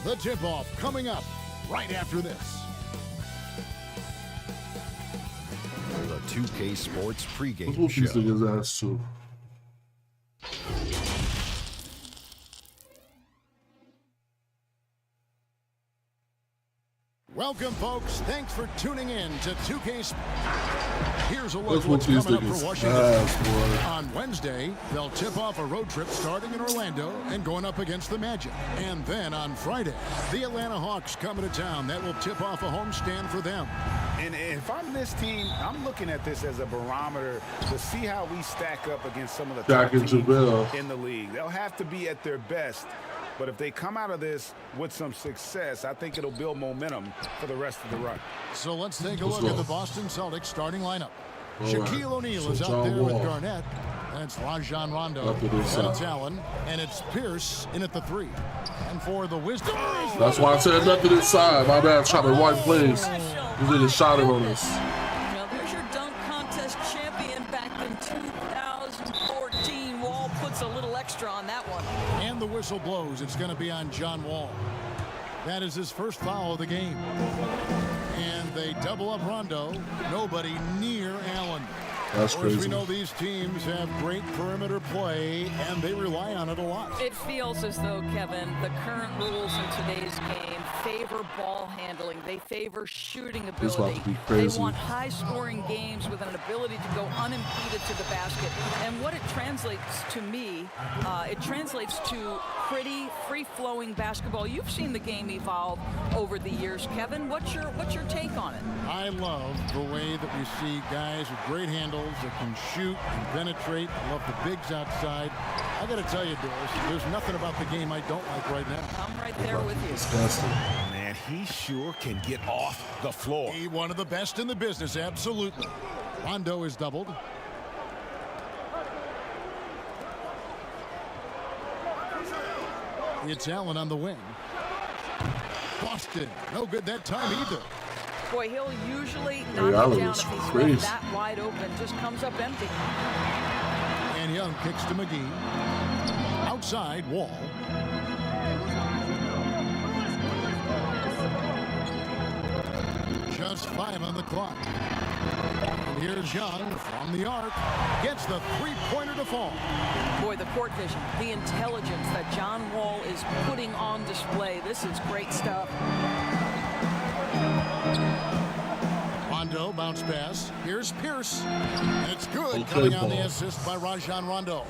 S2: The tip-off coming up right after this.
S7: The 2K Sports pregame
S1: Let's whoop these
S7: show.
S1: niggas' ass too.
S2: Welcome, folks. Thanks for tuning in to 2K Sports. Here's a look
S1: Let's
S2: at what's
S1: whoop these
S2: coming up for
S1: niggas'
S2: Washington.
S1: ass, boy.
S2: On Wednesday, they'll tip off a road trip starting in Orlando and going up against the Magic. And then on Friday, the Atlanta Hawks coming to town. That will tip off a homestand for them.
S3: And if I'm this team, I'm looking at this as a barometer to see how we stack up against some of the top
S1: Jack and
S3: teams
S1: JaVale.
S3: in the league. They'll have to be at their best. But if they come out of this with some success, I think it'll build momentum for the rest of the run.
S2: So let's take a
S1: Let's
S2: look
S1: go.
S2: at the Boston Celtics starting lineup.
S1: All
S2: Shaquille
S1: right.
S2: O'Neal
S1: So
S2: is out
S1: John
S2: there with
S1: Wall.
S2: Garnett. That's Rajon Rondo.
S1: Up to this
S2: And it's
S1: side.
S2: Allen. And it's Pierce in at the 3. And for the Wizards.
S1: That's why I said nothing inside. My bad, trying to right place. This nigga shot it on us.
S9: Now there's your dunk contest champion back in 2014. Wall puts a little extra on that one.
S2: And the whistle blows. It's going to be on John Wall. That is his first foul of the game. And they double up Rondo. Nobody near Allen.
S1: That's
S2: Of course, we
S1: crazy.
S2: know these teams have great perimeter play, and they rely on it a lot.
S9: It feels as though, Kevin, the current rules in today's game favor ball handling. They favor shooting
S1: This about
S9: ability.
S1: to be crazy.
S9: They want high-scoring games with an ability to go unimpeded to the basket. And what it translates to me, it translates to pretty free-flowing basketball. You've seen the game evolve over the years, Kevin. What's your take on it?
S2: I love the way that we see guys with great handles that can shoot and penetrate. I love the bigs outside. I got to tell you, Doris, there's nothing about the game I don't like right now.
S9: I'm right there with you.
S1: Disgusting.
S3: Man, he sure can get off the floor.
S2: He one of the best in the business, absolutely. Rondo is doubled. It's Allen on the wing. Boston, no good that time either.
S9: Boy, he'll usually
S1: Hey,
S9: knock it
S1: Allen
S9: down
S1: is
S9: if he's
S1: crazy.
S9: left that wide open. Just comes up empty.
S2: And Young kicks to McGee. Outside, Wall. Just 5 on the clock. And here's Young from the arc. Gets the three-pointer to fall.
S9: Boy, the court vision, the intelligence that John Wall is putting on display. This is great stuff.
S2: Rondo bounce pass. Here's Pierce. And it's good, coming on the assist by Rajon Rondo.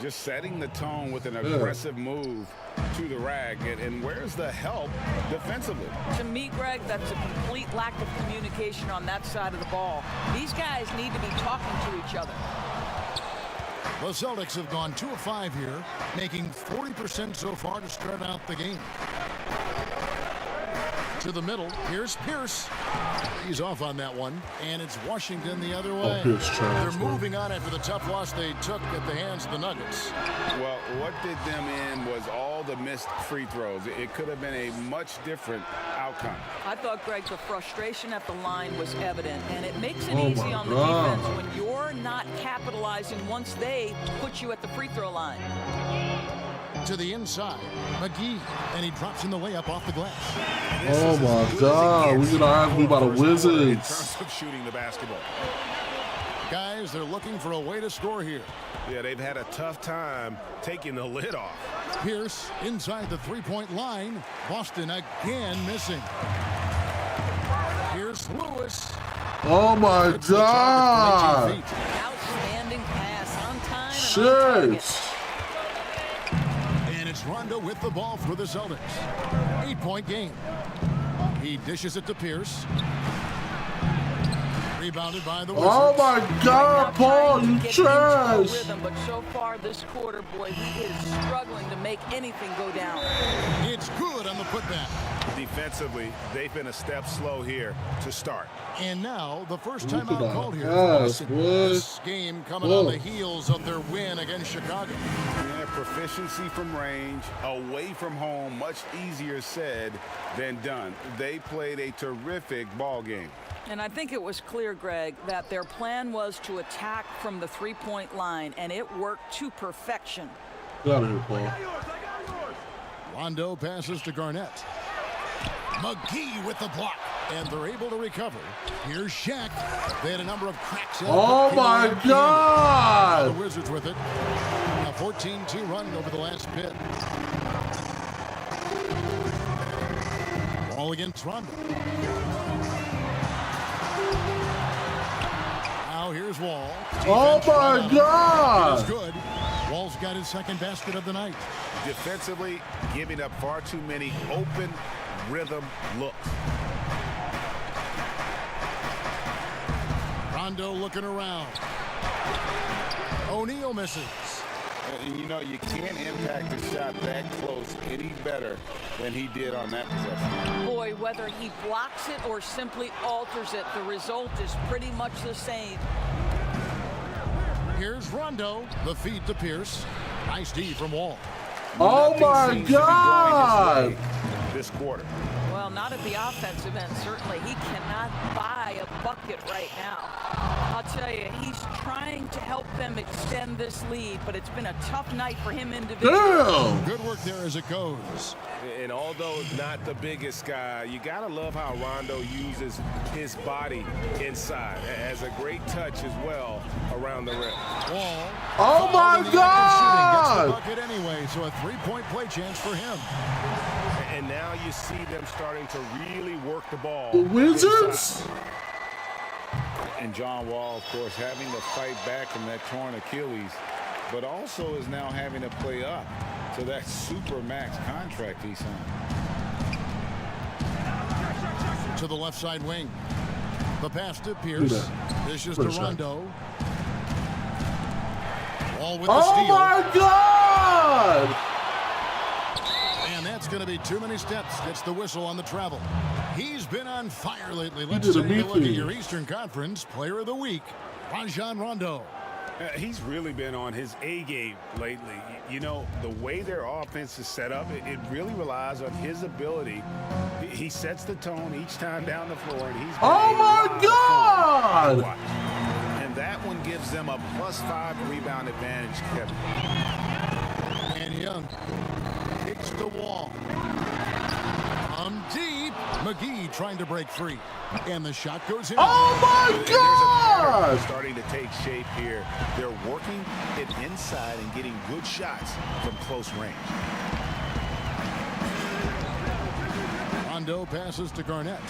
S3: Just setting the tone with an aggressive move to the rag. And where's the help defensively?
S9: To me, Greg, that's a complete lack of communication on that side of the ball. These guys need to be talking to each other.
S2: The Celtics have gone 2 of 5 here, making 40% so far to start out the game. To the middle, here's Pierce. He's off on that one, and it's Washington the other way. They're moving on after the tough loss they took at the hands of the Nuggets.
S3: Well, what did them in was all the missed free throws. It could have been a much different outcome.
S9: I thought, Greg, the frustration at the line was evident, and it makes it easy on the defense when you're not capitalizing once they put you at the free throw line.
S2: To the inside, McGee, and he drops in the layup off the glass.
S1: Oh my God, we get our eyes moved by the Wizards.
S3: In terms of shooting the basketball.
S2: Guys, they're looking for a way to score here.
S5: Yeah, they've had a tough time taking the lid off.
S2: Pierce inside the three-point line. Boston again missing. Here's Lewis.
S1: Oh my God.
S9: Outstanding pass on time.
S1: Shit.
S2: Rondo with the ball for the Celtics. 8-point game. He dishes it to Pierce. Rebounded by the Wizards.
S1: Oh my God, Paul, you trash.
S9: Rhythm, but so far this quarter, boy, he is struggling to make anything go down.
S2: It's good on the putback.
S3: Defensively, they've been a step slow here to start.
S2: And now the first time out called here.
S1: This
S2: game coming on the heels of their win against Chicago.
S3: Yeah, proficiency from range, away from home, much easier said than done. They played a terrific ball game.
S9: And I think it was clear, Greg, that their plan was to attack from the three-point line, and it worked to perfection.
S1: Get out of here, Paul.
S2: Rondo passes to Garnett. McGee with the block, and they're able to recover. Here's Shaq. They had a number of cracks.
S1: Oh my God!
S2: The Wizards with it. A 14-2 run over the last bit. Ball against Rondo. Now here's Wall.
S1: Oh my God!
S2: It's good. Wall's got his second basket of the night.
S3: Defensively, giving up far too many open rhythm looks.
S2: Rondo looking around. O'Neal misses.
S3: You know, you can't impact the shot that close any better than he did on that possession.
S9: Boy, whether he blocks it or simply alters it, the result is pretty much the same.
S2: Here's Rondo. The feed to Pierce. Nice D from Wall.
S1: Oh my God!
S3: This quarter.
S9: Well, not at the offensive end, certainly. He cannot buy a bucket right now. I'll tell you, he's trying to help them extend this lead, but it's been a tough night for him individually.
S1: Damn.
S2: Good work there as it goes.
S5: And although not the biggest guy, you got to love how Rondo uses his body inside. Has a great touch as well around the rim.
S2: Wall.
S1: Oh my God!
S2: Gets the bucket anyway, so a three-point play chance for him.
S5: And now you see them starting to really work the ball.
S1: The Wizards?
S5: Inside.
S3: And John Wall, of course, having to fight back from that torn Achilles, but also is now having to play up to that super max contract he signed.
S2: To the left side wing. The pass to Pierce. This is to Rondo. Wall with the steal.
S1: Oh my God!
S2: And that's going to be too many steps. Gets the whistle on the travel. He's been on fire lately. Let's take a look at your Eastern Conference Player of the Week, Rajon Rondo.
S3: He's really been on his A game lately. You know, the way their offense is set up, it really relies on his ability. He sets the tone each time down the floor, and he's
S1: oh my God!
S3: And that one gives them a +5 rebound advantage, Kevin.
S2: And Young kicks the Wall. Deep. McGee trying to break free. And the shot goes in.
S1: Oh my God!
S3: Starting to take shape here. They're working it inside and getting good shots from close range.
S2: Rondo passes to Garnett.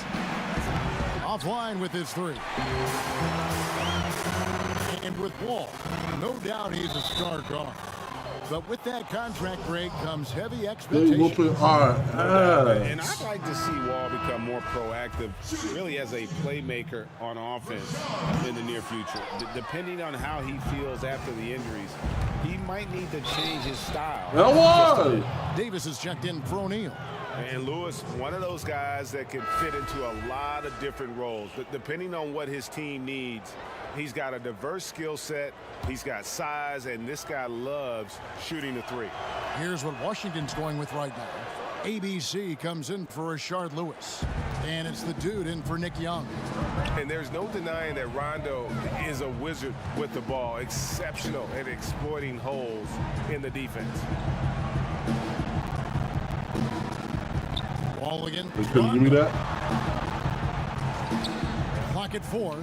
S2: Offline with his three. And with Wall, no doubt he's a star guard. But with that contract break comes heavy expectations.
S1: Whooping our ass.
S3: And I'd like to see Wall become more proactive, really as a playmaker on offense in the near future. Depending on how he feels after the injuries, he might need to change his style.
S1: That was.
S2: Davis is checked in for O'Neal.
S3: And Lewis, one of those guys that can fit into a lot of different roles. But depending on what his team needs, he's got a diverse skill set. He's got size, and this guy loves shooting the three.
S2: Here's what Washington's going with right now. ABC comes in for Rashard Lewis. And it's the dude in for Nick Young.
S5: And there's no denying that Rondo is a wizard with the ball. Exceptional at exploiting holes in the defense.
S2: Ball again.
S1: Can you give me that?
S2: Clock at 4.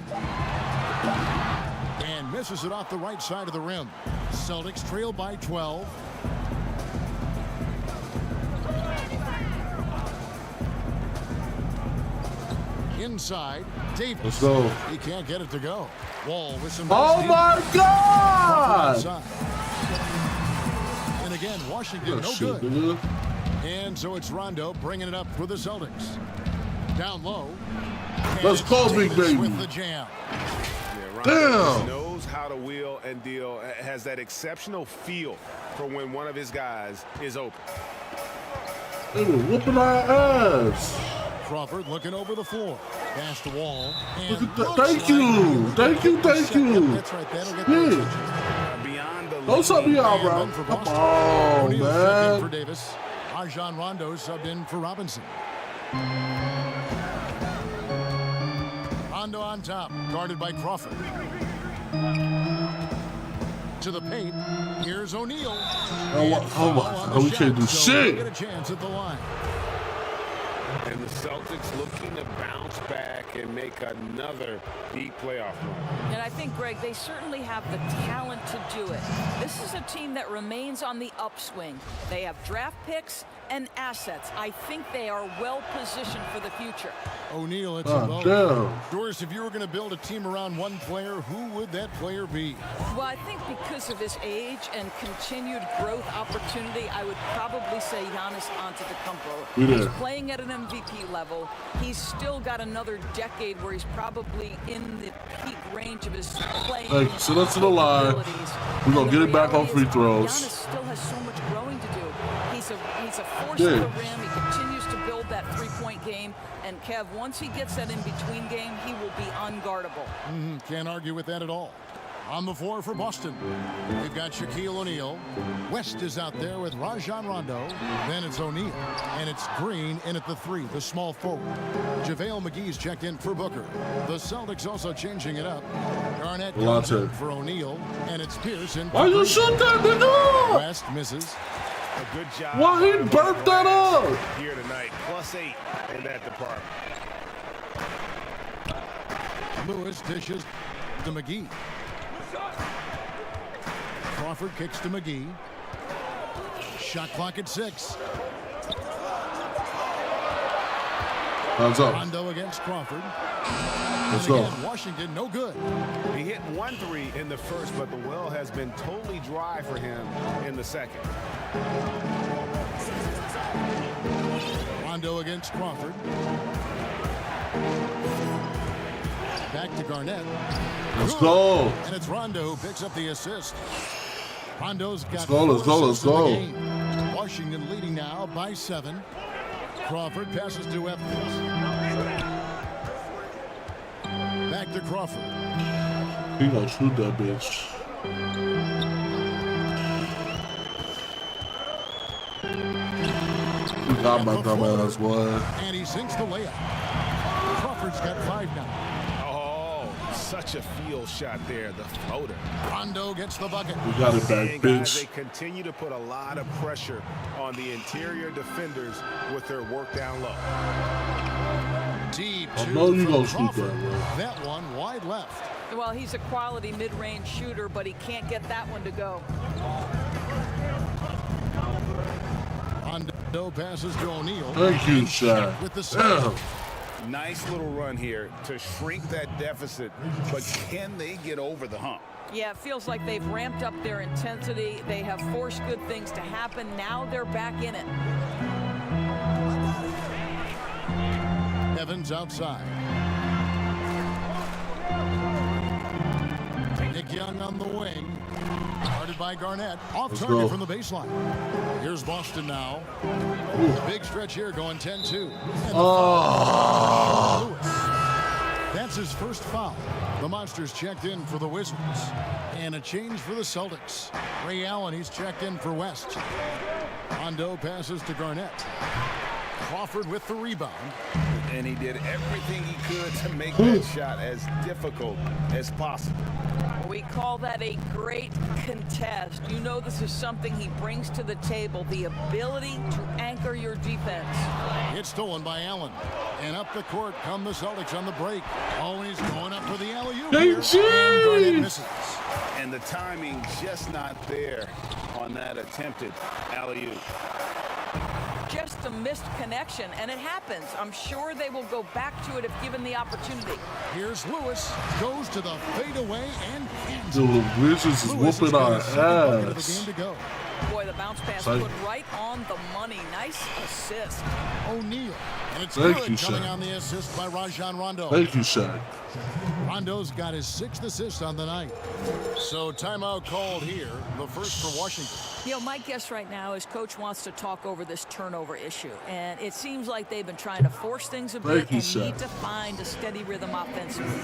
S2: And misses it off the right side of the rim. Celtics trail by 12. Inside, Davis.
S1: Let's go.
S2: He can't get it to go. Wall with some.
S1: Oh my God!
S2: And again, Washington no good.
S1: Dude.
S2: And so it's Rondo bringing it up for the Celtics. Down low.
S1: Let's go, big baby.
S2: With the jam.
S3: Rondo knows how to wheel and deal, has that exceptional feel for when one of his guys is open.
S1: They were whooping our ass.
S2: Crawford looking over the floor. Pass to Wall. And
S1: Thank you. Thank you. Thank you.
S2: That's right. That'll get
S3: Beyond the
S1: don't sub me out, bro. Come on,
S2: O'Neal
S1: man.
S2: for Davis. Rajon Rondo subbed in for Robinson. Rondo on top, guarded by Crawford. To the paint. Here's O'Neal.
S1: Oh my God, we can't do shit.
S2: Get a chance at the line.
S5: And the Celtics looking to bounce back and make another deep playoff run.
S9: And I think, Greg, they certainly have the talent to do it. This is a team that remains on the upswing. They have draft picks and assets. I think they are well positioned for the future.
S2: O'Neal, it's
S1: Oh,
S2: a
S1: damn.
S2: Doris, if you were going to build a team around one player, who would that player be?
S9: Well, I think because of his age and continued growth opportunity, I would probably say Giannis Antetokounmpo. He's playing at an MVP level. He's still got another decade where he's probably in the peak range of his playing.
S1: Hey, so that's to the line. We're going to get it back on free throws.
S9: Giannis still has so much growing to do. He's a force to the rim. He continues to build that three-point game. And Kev, once he gets that in-between game, he will be unguardable.
S2: Can't argue with that at all. On the floor for Boston, we've got Shaquille O'Neal. West is out there with Rajon Rondo. Then it's O'Neal. And it's Green in at the 3, the small forward. JaVale McGee's checked in for Booker. The Celtics also changing it up. Garnett comes in for O'Neal. And it's Pierce in.
S1: Why you shoot that nigga?
S2: West misses.
S3: A good job.
S1: Why he burped that up?
S3: Here tonight, +8 in that department.
S2: Lewis dishes to McGee. Crawford kicks to McGee. Shot clock at 6.
S1: Hands up.
S2: Rondo against Crawford.
S1: Let's
S2: and
S1: go.
S2: again, Washington, no good.
S3: He hit 1 3 in the first, but the well has been totally dry for him in the second.
S2: Rondo against Crawford. Back to Garnett.
S1: Let's go.
S2: And it's Rondo who picks up the assist. Rondo's got
S1: Let's go.
S2: in the game. Washington leading now by 7. Crawford passes to Evans. Back to Crawford.
S1: He gonna shoot that bitch. He got my dumbass, boy.
S2: And he sinks the layup. Crawford's got 5 now.
S3: Oh,
S5: Such a field shot there, the floater.
S2: Rondo gets the bucket.
S1: We got it back,
S5: And guys,
S1: bitch.
S5: they continue to put a lot of pressure on the interior defenders with their work down low.
S2: Deep
S1: I
S2: two
S1: know you
S2: from
S1: gonna shoot
S2: Crawford.
S1: that, bro.
S2: That one wide left.
S9: Well, he's a quality mid-range shooter, but he can't get that one to go.
S2: Rondo passes to O'Neal.
S1: Thank you, Shaq.
S2: With the
S1: Damn.
S5: Nice little run here to shrink that deficit, but can they get over the hump?
S9: Yeah, it feels like they've ramped up their intensity. They have forced good things to happen. Now they're back in it.
S2: Evans outside. Nick Young on the wing. Guarded by Garnett. Off
S1: Let's
S2: target
S1: go.
S2: from the baseline. Here's Boston now. The big stretch here going 10-2.
S1: Oh.
S2: That's his first foul. The Monsters checked in for the Wizards. And a change for the Celtics. Ray Allen, he's checked in for West. Rondo passes to Garnett. Crawford with the rebound.
S5: And he did everything he could to make that shot as difficult as possible.
S9: We call that a great contest. You know this is something he brings to the table, the ability to anchor your defense.
S2: It's stolen by Allen. And up the court come the Celtics on the break. Always going up for the alley-oop here. And Garnett misses.
S5: And the timing just not there on that attempted alley-oop.
S9: Just a missed connection, and it happens. I'm sure they will go back to it if given the opportunity.
S2: Here's Lewis. Goes to the fadeaway and cans.
S1: The Wizards is
S2: Lewis
S1: whooping our
S2: has got a second bucket of the
S1: ass.
S2: game to go.
S9: Boy, the bounce pass
S1: Thank-
S9: put right on the money. Nice assist.
S2: O'Neal. And it's
S1: Thank
S2: good
S1: you,
S2: coming
S1: Shaq.
S2: on the assist by Rajon Rondo.
S1: Thank you, Shaq.
S2: Rondo's got his 6th assist on the night. So timeout called here. The first for Washington.
S9: You know, my guess right now is Coach wants to talk over this turnover issue. And it seems like they've been trying to force things a bit
S1: Thank you,
S9: and
S1: Shaq.
S9: need to find a steady rhythm offensively.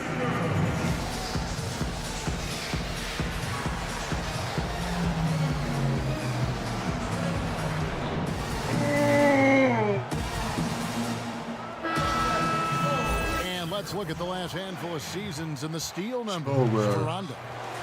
S2: And let's look at the last handful of seasons and the steal numbers
S1: Oh, man.
S2: for Rondo.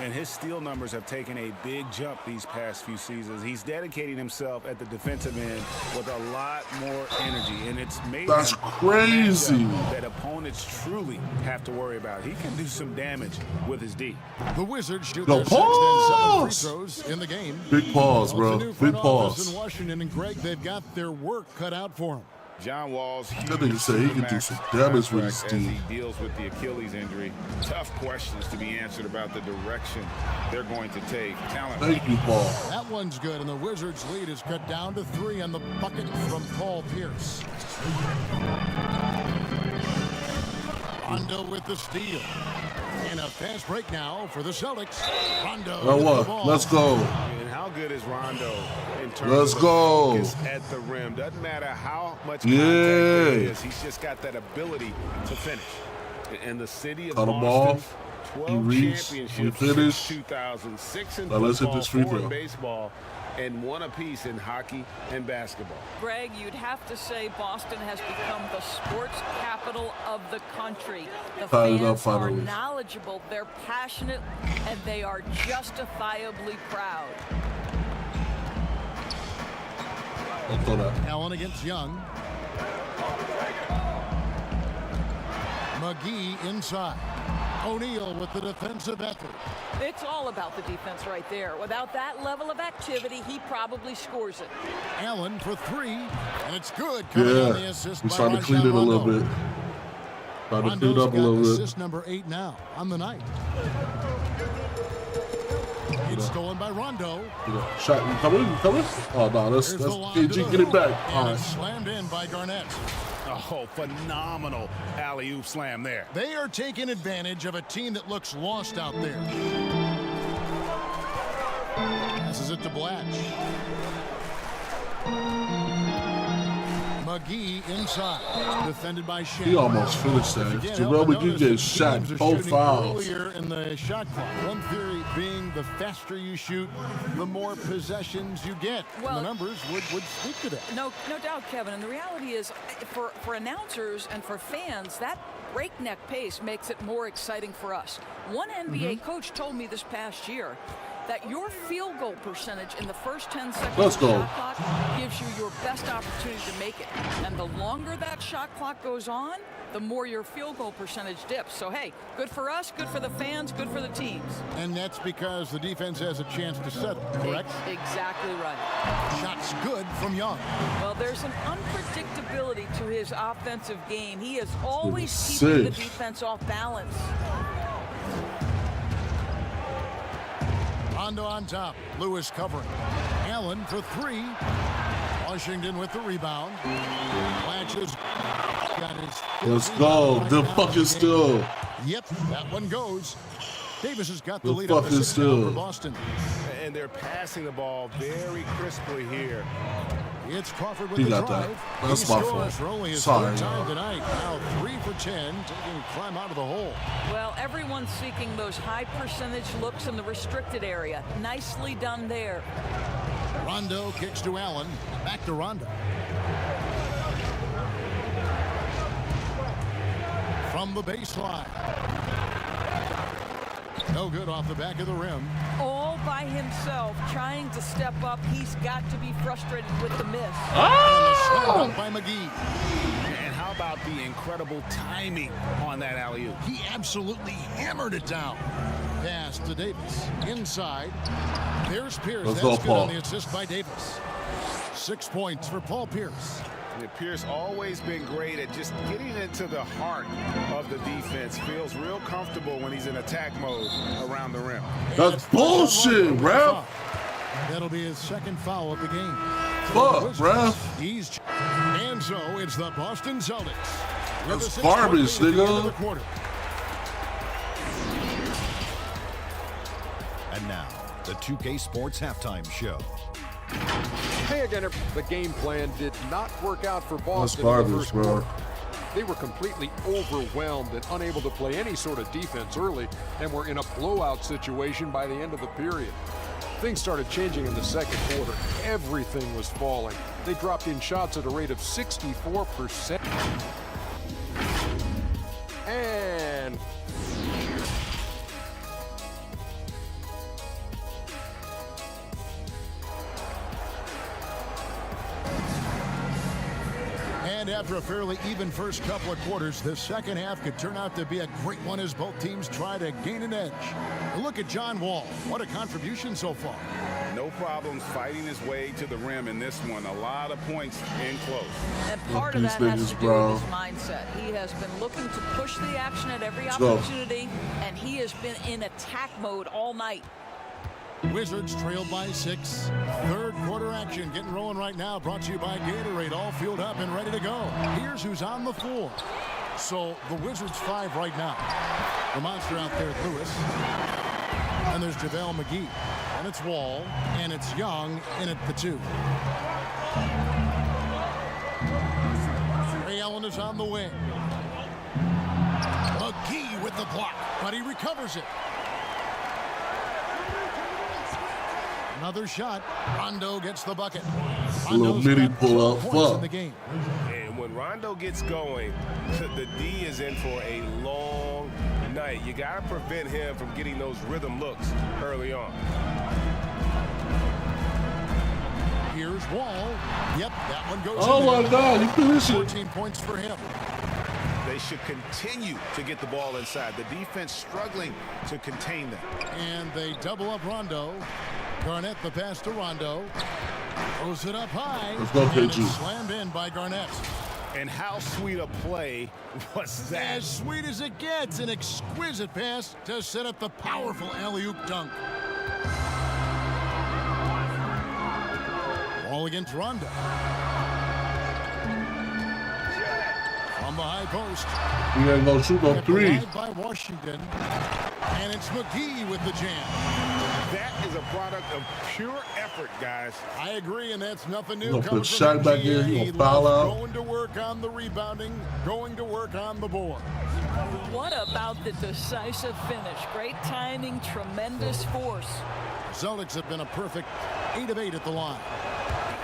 S5: And his steal numbers have taken a big jump these past few seasons. He's dedicating himself at the defensive end with a lot more energy, and it's made
S1: That's
S5: him a
S1: crazy.
S5: matchup that opponents truly have to worry about. He can do some damage with his D.
S2: The Wizards shoot
S1: Yo,
S2: their 6th and 7th free
S1: pause.
S2: throws in the game.
S1: Big pause,
S2: Well,
S1: bro.
S2: it's a new
S1: Big
S2: front office
S1: pause.
S2: in Washington, and Greg, they've got their work cut out for them.
S5: John Wall's
S1: That nigga said he could do some damage with his
S5: as
S1: team.
S5: he deals with the Achilles injury. Tough questions to be answered about the direction they're going to take. Talent.
S1: Thank you, Paul.
S2: That one's good, and the Wizards' lead is cut down to 3 on the bucket from Paul Pierce. Rondo with the steal. And a fast break now for the Celtics. Rondo
S1: Now
S2: with the
S1: what?
S2: ball.
S1: Let's go.
S5: And how good is Rondo in terms
S1: Let's
S5: of
S1: go.
S5: focus at the rim? Doesn't matter how much contact
S1: Yeah.
S5: there is. He's just got that ability to finish. And the city of
S1: Cut him
S5: Boston,
S1: off.
S5: 12
S1: He reached.
S5: championships
S1: He finished.
S5: since 2006 in
S1: Now let's hit
S5: football,
S1: this free
S5: 4 in
S1: throw.
S5: baseball, and 1 apiece in hockey and basketball.
S9: Greg, you'd have to say Boston has become the sports capital of the country. The
S1: Tied it up
S9: fans are
S1: finally.
S9: knowledgeable, they're passionate, and they are justifiably proud.
S1: Don't throw that.
S2: Allen against Young. McGee inside. O'Neal with the defensive effort.
S9: It's all about the defense right there. Without that level of activity, he probably scores it.
S2: Allen for 3, and it's good. Coming on the
S1: Yeah.
S2: assist
S1: He's
S2: by
S1: trying to clean it a
S2: Rajon
S1: little
S2: Rondo.
S1: bit. Trying to clean
S2: Rondo's
S1: up a
S2: got
S1: little bit.
S2: assist number 8 now on the night. It's stolen by Rondo.
S1: Shot, you coming? You coming? Oh, no, that's
S2: Here's the lob
S1: KG.
S2: to the
S1: Get it
S2: hoop,
S1: back.
S2: and
S1: All
S2: it's
S1: right.
S2: slammed in by Garnett.
S5: Oh, phenomenal alley-oop slam there.
S2: They are taking advantage of a team that looks lost out there. Passes it to Blatch. McGee inside, defended by Shea.
S1: He almost finished that.
S2: Again,
S1: Jarrell
S2: help to
S1: McGee
S2: notice
S1: gets
S2: that
S1: shot
S2: teams are
S1: both
S2: shooting
S1: fouls.
S2: Earlier in the shot clock. One theory being the faster you shoot, the more possessions you get.
S9: Well,
S2: the numbers would speak to that.
S9: No doubt, Kevin. And the reality is, for announcers and for fans, that breakneck pace makes it more exciting for us. One NBA coach told me this past year that your field goal percentage in the first 10 seconds of the shot clock gives you your best opportunity to make it. And the longer that shot clock goes on, the more your field goal percentage dips. So, hey, good for us, good for the fans, good for the teams.
S2: And that's because the defense has a chance to settle, correct?
S9: Exactly right.
S2: Shots good from Young.
S9: Well, there's an unpredictability to his offensive game. He is always keeping the defense off balance.
S2: Rondo on top. Lewis covering. Allen for three. Washington with the rebound. Latches.
S1: Let's go. The fucking still.
S2: Yep, that one goes. Davis has got the lead
S1: up
S2: for Boston.
S5: And they're passing the ball very crisply here.
S2: It's Crawford with
S1: He
S2: the
S1: got
S2: drive.
S1: that. That's my fault.
S2: For only his
S1: Sorry.
S2: third time tonight. Now 3 for 10, taking a climb out of the hole.
S9: Well, everyone's seeking those high percentage looks in the restricted area. Nicely done there.
S2: Rondo kicks to Allen. Back to Rondo. From the baseline. No good off the back of the rim.
S9: All by himself, trying to step up. He's got to be frustrated with the miss.
S2: Oh! By McGee.
S5: And how about the incredible timing on that alley-oop?
S2: He absolutely hammered it down. Pass to Davis. Inside. There's Pierce.
S1: Let's
S2: That's
S1: go,
S2: good
S1: Paul.
S2: on the assist by Davis. 6 points for Paul Pierce.
S5: And Pierce always been great at just getting into the heart of the defense. Feels real comfortable when he's in attack mode around the rim.
S1: That's bullshit, ref.
S2: That'll be his second foul of the game.
S1: Fuck, ref.
S2: And so it's the Boston Celtics.
S1: That's garbage, nigga.
S7: And now, the 2K Sports Halftime Show.
S8: Hey again, the game plan did not work out for Boston
S1: That's
S8: in the
S1: garbage,
S8: first
S1: bro.
S8: quarter. They were completely overwhelmed and unable to play any sort of defense early and were in a blowout situation by the end of the period. Things started changing in the second quarter. Everything was falling. They dropped in shots at a rate of 64%. And
S2: after a fairly even first couple of quarters, the second half could turn out to be a great one as both teams try to gain an edge. Look at John Wall. What a contribution so far.
S3: No problems fighting his way to the rim in this one. A lot of points in close.
S9: And part of that has to do with his mindset. He has been looking to push the action at every opportunity, and he has been in attack mode all night.
S2: Wizards trailed by 6. Third quarter action getting rolling right now. Brought to you by Gatorade. All fueled up and ready to go. Here's who's on the floor. So the Wizards 5 right now. The monster out there, Lewis. And there's JaVale McGee. And it's Wall. And it's Young in at the 2. Ray Allen is on the wing. McGee with the block. But he recovers it. Another shot. Rondo gets the bucket.
S1: A little mini pull-up.
S2: Fuck. In the game.
S5: And when Rondo gets going, the D is in for a long night. You got to prevent him from getting those rhythm looks early on.
S2: Here's Wall. Yep, that one goes.
S1: Oh my God, you finished it.
S2: 14 points for him.
S3: They should continue to get the ball inside. The defense struggling to contain them.
S2: And they double up Rondo. Garnett the pass to Rondo. Throws it up high.
S1: Let's go,
S2: and
S1: KG.
S2: it's slammed in by Garnett.
S3: And how sweet a play was that?
S2: As sweet as it gets. An exquisite pass to set up the powerful alley-oop dunk. Ball against Rondo. On the high post.
S1: We gotta go shoot on 3.
S2: By Washington. And it's McGee with the jam.
S5: That is a product of pure effort, guys.
S2: I agree, and that's nothing new.
S1: He'll put shot back in, he'll foul out.
S2: Going to work on the rebounding, going to work on the board.
S9: What about the decisive finish? Great timing, tremendous force.
S2: Celtics have been a perfect 8 of 8 at the line.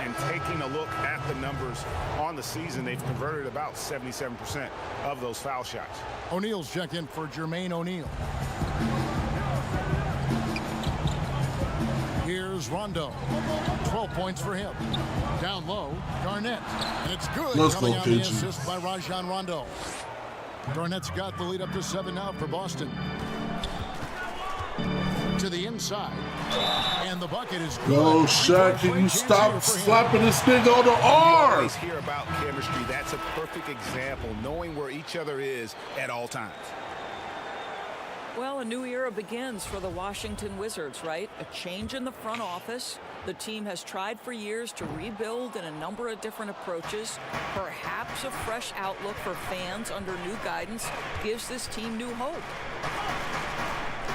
S3: And taking a look at the numbers on the season, they've converted about 77% of those foul shots.
S2: O'Neal's checked in for Jermaine O'Neal. Here's Rondo. 12 points for him. Down low, Garnett. And it's good. Coming on the assist by Rajon Rondo. Garnett's got the lead up to 7 now for Boston. To the inside. And the bucket is good.
S1: Yo, Shaq, can you stop slapping this thing on the arm?
S3: We always hear about chemistry. That's a perfect example, knowing where each other is at all times.
S9: Well, a new era begins for the Washington Wizards, right? A change in the front office. The team has tried for years to rebuild in a number of different approaches. Perhaps a fresh outlook for fans under new guidance gives this team new hope.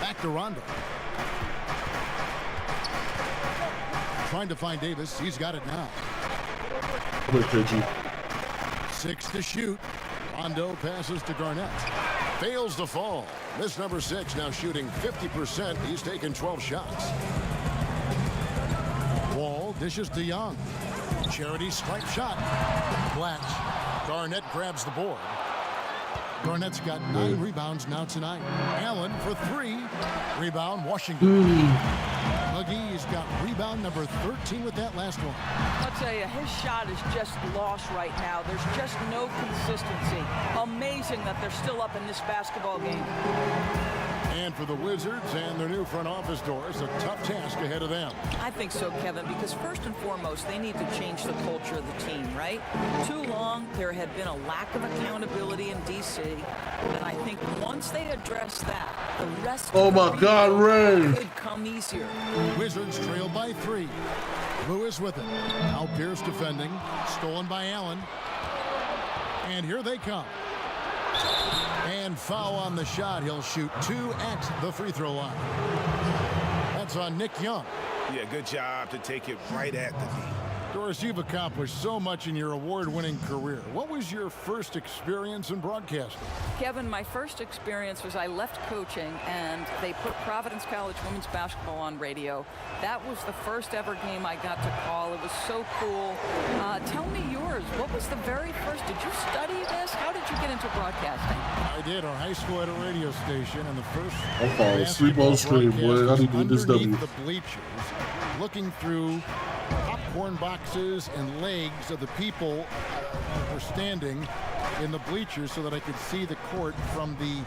S2: Back to Rondo. Trying to find Davis. He's got it now. 6 to shoot. Rondo passes to Garnett. Fails to fall. This number 6 now shooting 50%. He's taken 12 shots. Wall dishes to Young. Charity stripe shot. Blatch. Garnett grabs the board. Garnett's got 9 rebounds now tonight. Allen for 3. Rebound, Washington. McGee's got rebound number 13 with that last one.
S9: I'll tell you, his shot is just lost right now. There's just no consistency. Amazing that they're still up in this basketball game.
S2: And for the Wizards and their new front office doors, a tough task ahead of them.
S9: I think so, Kevin, because first and foremost, they need to change the culture of the team, right? Too long, there had been a lack of accountability in D.C., and I think once they address that, the rest
S1: of my God, Ray
S9: could come easier.
S2: Wizards trail by 3. Lewis with it. Now Pierce defending. Stolen by Allen. And here they come. And foul on the shot. He'll shoot 2 at the free throw line. That's on Nick Young.
S3: Yeah, good job to take it right at the knee.
S2: Doris, you've accomplished so much in your award-winning career. What was your first experience in broadcasting?
S9: Kevin, my first experience was I left coaching and they put Providence College women's basketball on radio. That was the first ever game I got to call. It was so cool. Tell me yours. What was the very first? Did you study this? How did you get into broadcasting?
S2: I did. Our high school had a radio station, and the first
S1: I'm falling asleep on stream, boy. I need to get this W.
S2: The bleachers, looking through popcorn boxes and legs of the people who were standing in the bleachers so that I could see the court from the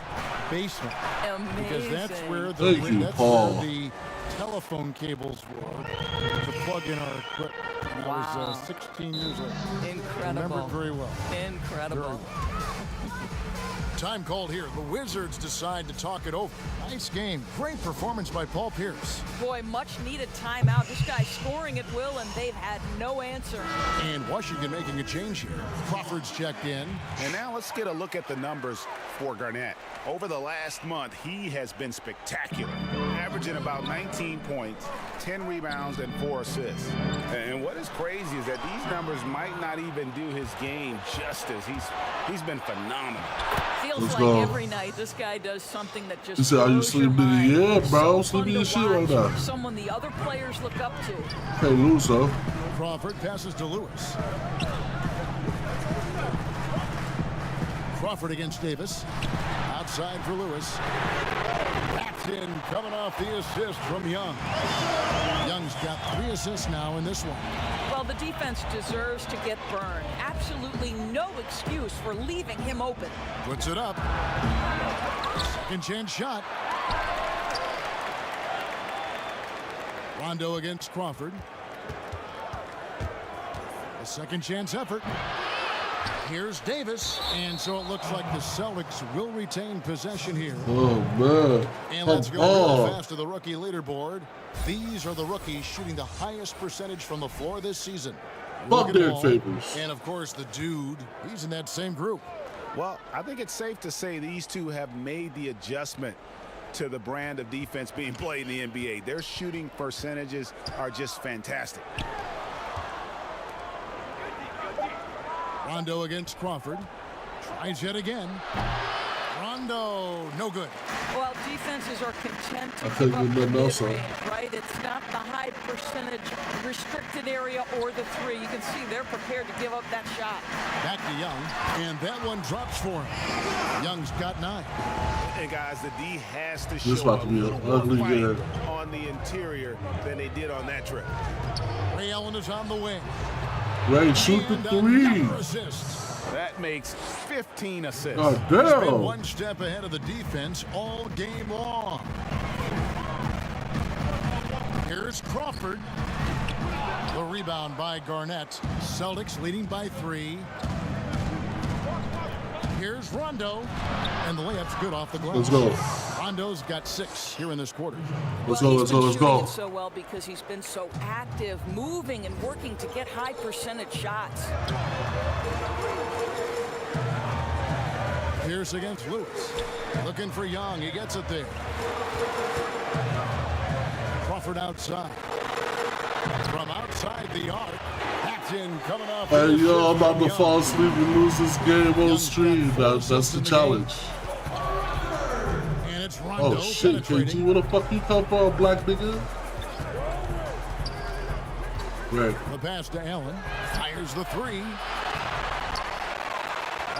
S2: basement.
S9: Amazing.
S2: Because that's where the telephone cables were to plug in our equipment. And I was 16 years old.
S9: Incredible.
S2: I remember it very well.
S9: Incredible.
S2: Very well. Time called here. The Wizards decide to talk it over. Nice game. Great performance by Paul Pierce.
S9: Boy, much needed timeout. This guy's scoring at will, and they've had no answer.
S2: And Washington making a change here. Crawford's checked in.
S3: And now let's get a look at the numbers for Garnett. Over the last month, he has been spectacular, averaging about 19 points, 10 rebounds, and 4 assists. And what is crazy is that these numbers might not even do his game justice. He's been phenomenal.
S9: Feels like every night this guy does something that just.
S1: He said, "Are you sleeping?" Yeah, bro, sleeping in shit right now.
S9: Someone the other players look up to.
S1: Hey, lose though.
S2: Crawford passes to Lewis. Crawford against Davis. Outside for Lewis. Backed in, coming off the assist from Young. Young's got 3 assists now in this one.
S9: Well, the defense deserves to get burned. Absolutely no excuse for leaving him open.
S2: Puts it up. Second chance shot. Rondo against Crawford. A second chance effort. Here's Davis, and so it looks like the Celtics will retain possession here.
S1: Oh, man.
S2: And let's go real fast to the rookie leaderboard. These are the rookies shooting the highest percentage from the floor this season.
S1: Fuck their favors.
S2: And, of course, the dude, he's in that same group.
S3: Well, I think it's safe to say these two have made the adjustment to the brand of defense being played in the NBA. Their shooting percentages are just fantastic.
S2: Rondo against Crawford. Tries yet again. Rondo, no good.
S9: Well, defenses are content to
S1: couldn't
S9: give up
S1: do
S9: the
S1: nothing else,
S9: mid-range, right? It's not the high percentage restricted area or the three. You can see they're prepared to give up that shot.
S2: Back to Young, and that one drops for him. Young's got 9.
S5: And guys, the D has to
S1: This
S5: show
S1: about
S5: a
S1: to be an
S5: little more
S1: ugly
S5: fight
S1: game.
S5: on the interior than they did on that trip.
S2: Ray Allen is on the wing.
S1: Ray, shoot the
S2: And
S1: three.
S2: another assist.
S3: That makes 15 assists.
S1: God
S2: He's been
S1: damn.
S2: one step ahead of the defense all game long. Here's Crawford. The rebound by Garnett. Celtics leading by 3. Here's Rondo. And the layup's good off the glass.
S1: Let's go.
S2: Rondo's got 6 here in this quarter.
S1: Let's
S9: Well,
S1: go, let's go, let's
S9: he's been
S1: go.
S9: shooting it so well because he's been so active, moving and working to get high percentage shots.
S2: Pierce against Lewis. Looking for Young. He gets it there. Crawford outside. From outside the arc. Action coming off.
S1: Hey, yo, I'm about to fall asleep and lose this game on stream. That's the challenge.
S2: And it's Rondo
S1: Oh, shit, KG.
S2: penetrating.
S1: Where the fuck you come from, black nigga? Right.
S2: The pass to Allen. Fires the 3.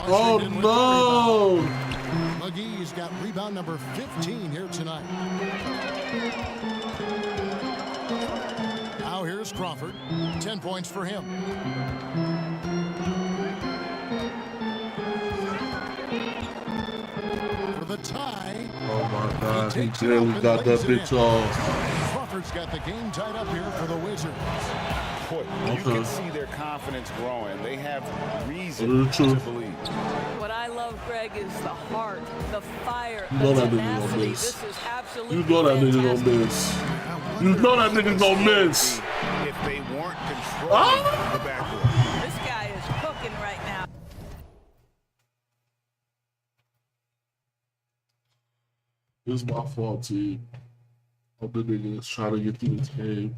S1: Oh,
S2: Washington with the
S1: no.
S2: rebound. McGee's got rebound number 15 here tonight. Now here's Crawford. 10 points for him. For the tie.
S1: Oh, my God. He
S2: Takes it
S1: barely
S2: up and
S1: got that
S2: lays it
S1: bitch
S2: in.
S1: off.
S2: Crawford's got the game tied up here for the Wizards.
S3: Boy, you can see their confidence growing. They have reason
S1: True.
S3: to believe.
S9: What I love, Greg, is the heart, the fire,
S1: You know
S9: the
S1: that nigga gonna
S9: tenacity.
S1: miss.
S9: This is absolutely
S1: You know that nigga
S9: fantastic.
S1: gonna miss. You know that nigga gonna miss.
S5: If they weren't controlling
S1: Ah!
S5: the backcourt.
S9: This guy is cooking right now.
S1: It's my fault, team. I'm the nigga that's trying to get through this game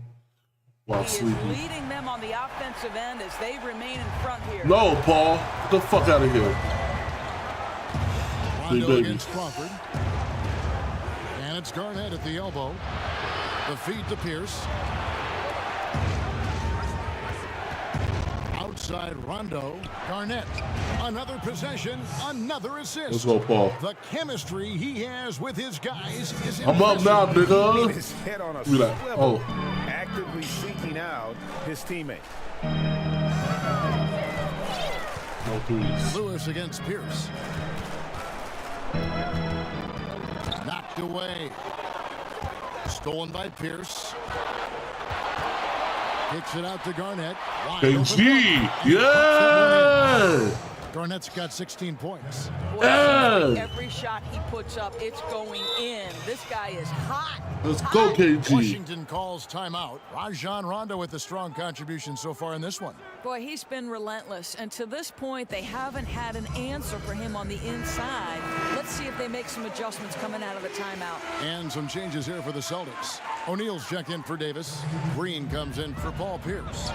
S1: while
S9: He is
S1: sleeping.
S9: leading them on the offensive end as they remain in front here.
S1: No, Paul. Get the fuck out of here.
S2: Rondo
S1: baby.
S2: against Crawford. And it's Garnett at the elbow. The feed to Pierce. Outside Rondo. Garnett. Another possession. Another assist.
S1: Let's go, Paul.
S2: The chemistry he has with his guys is
S1: I'm up now,
S5: Keeping
S1: nigga.
S5: his head on a
S1: Be like,
S5: swivel,
S1: oh.
S5: actively seeking out his teammate.
S1: No, please.
S2: Lewis against Pierce. Knocked away. Stolen by Pierce. Kicks it out to Garnett. Wide open
S1: KG.
S2: look.
S1: Yeah.
S2: Garnett's got 16 points.
S9: Boy,
S1: Yeah.
S9: every shot he puts up, it's going in. This guy is hot.
S1: Let's go, KG.
S2: Washington calls timeout. Rajon Rondo with a strong contribution so far in this one.
S9: Boy, he's been relentless, and to this point, they haven't had an answer for him on the inside. Let's see if they make some adjustments coming out of the timeout.
S2: And some changes here for the Celtics. O'Neal's checked in for Davis. Green comes in for Paul Pierce.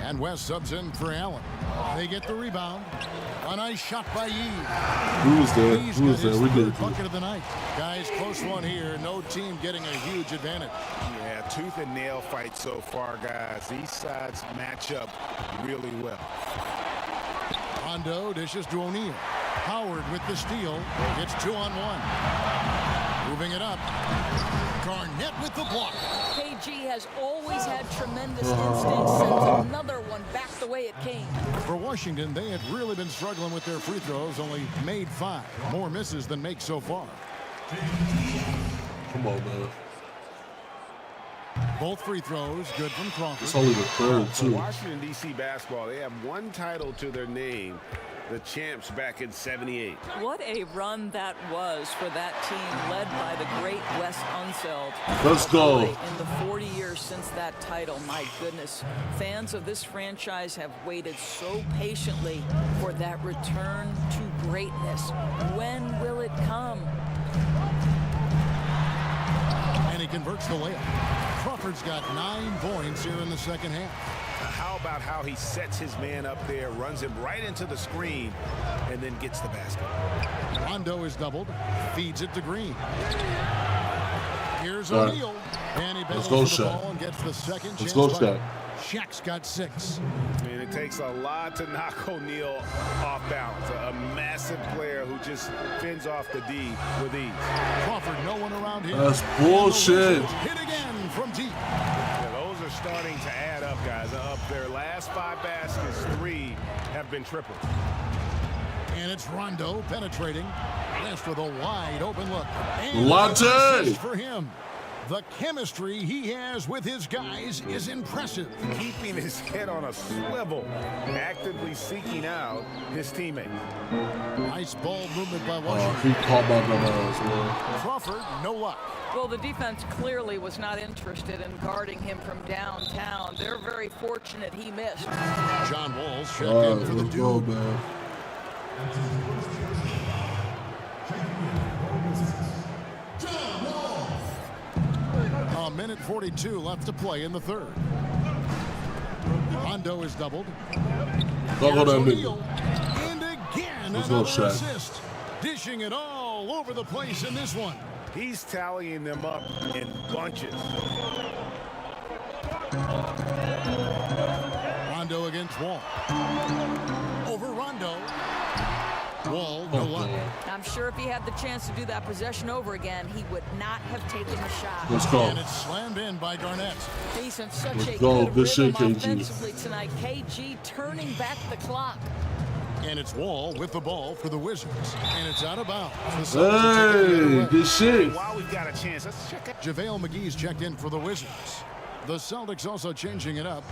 S2: And West subs in for Allen. They get the rebound. A nice shot by Yee.
S1: Who was there?
S2: He's
S1: Who
S2: got
S1: was there?
S2: his
S1: We
S2: third
S1: did.
S2: bucket of the night. Guys, close one here. No team getting a huge advantage.
S5: Yeah, tooth and nail fight so far, guys. These sides match up really well.
S2: Rondo dishes to O'Neal. Howard with the steal. It's 2-on-1. Moving it up. Garnett with the block.
S9: KG has always had tremendous instincts, sends another one back the way it came.
S2: For Washington, they had really been struggling with their free throws, only made 5. More misses than makes so far.
S1: Come on, man.
S2: Both free throws good from Crawford.
S1: It's only the third,
S5: For
S1: too.
S5: Washington, D.C. basketball, they have one title to their name, the champs back in '78.
S9: What a run that was for that team led by the great Wes Unseld.
S1: Let's go.
S9: Boy, in the 40 years since that title, my goodness, fans of this franchise have waited so patiently for that return to greatness. When will it come?
S2: And he converts the layup. Crawford's got 9 points here in the second half.
S5: how about how he sets his man up there, runs him right into the screen, and then gets the basket.
S2: Rondo is doubled, feeds it to Green. Here's O'Neal, and he
S1: Let's
S2: battles
S1: go,
S2: for the
S1: Shaq.
S2: ball and gets the second
S1: Let's
S2: chance
S1: go,
S2: bucket.
S1: Shaq.
S2: Shaq's got 6.
S5: And it takes a lot to knock O'Neal off balance. A massive player who just fends off the D with ease.
S2: Crawford, no one around him.
S1: That's bullshit.
S2: Hit again from deep.
S5: Yeah, those are starting to add up, guys. Up their last 5 baskets, 3 have been tripled.
S2: And it's Rondo penetrating. Left with a wide open look. And
S1: Latte!
S2: assist for him. The chemistry he has with his guys is impressive.
S5: Keeping his head on a swivel, actively seeking out his teammate.
S2: Nice ball movement by
S1: Oh,
S2: Washington.
S1: he caught my dumb ass, man.
S2: Crawford, no luck.
S9: Well, the defense clearly was not interested in guarding him from downtown. They're very fortunate he missed.
S2: John Wall's checked
S1: All
S2: in
S1: right,
S2: for the
S1: let's go,
S2: dude.
S1: man.
S2: A minute 42 left to play in the third. Rondo is doubled.
S1: Double
S2: Here's
S1: that
S2: O'Neal.
S1: nigga.
S2: And again,
S1: Let's go,
S2: another
S1: Shaq.
S2: assist. Dishing it all over the place in this one.
S5: He's tallying them up in bunches.
S2: Rondo against Wall. Over Rondo. Wall, no luck.
S9: I'm sure if he had the chance to do that possession over again, he would not have taken the shot.
S1: Let's go.
S2: And it's slammed in by Garnett.
S9: He's in such
S1: Let's
S9: a
S1: go.
S9: good
S1: Good shit,
S9: rhythm
S1: KG.
S9: offensively tonight. KG turning back the clock.
S2: And it's Wall with the ball for the Wizards. And it's out of bounds. The Celtics are taking it
S1: Hey,
S2: away.
S1: good shit.
S5: While we've got a chance, let's check out.
S2: JaVale McGee's checked in for the Wizards. The Celtics also changing it up.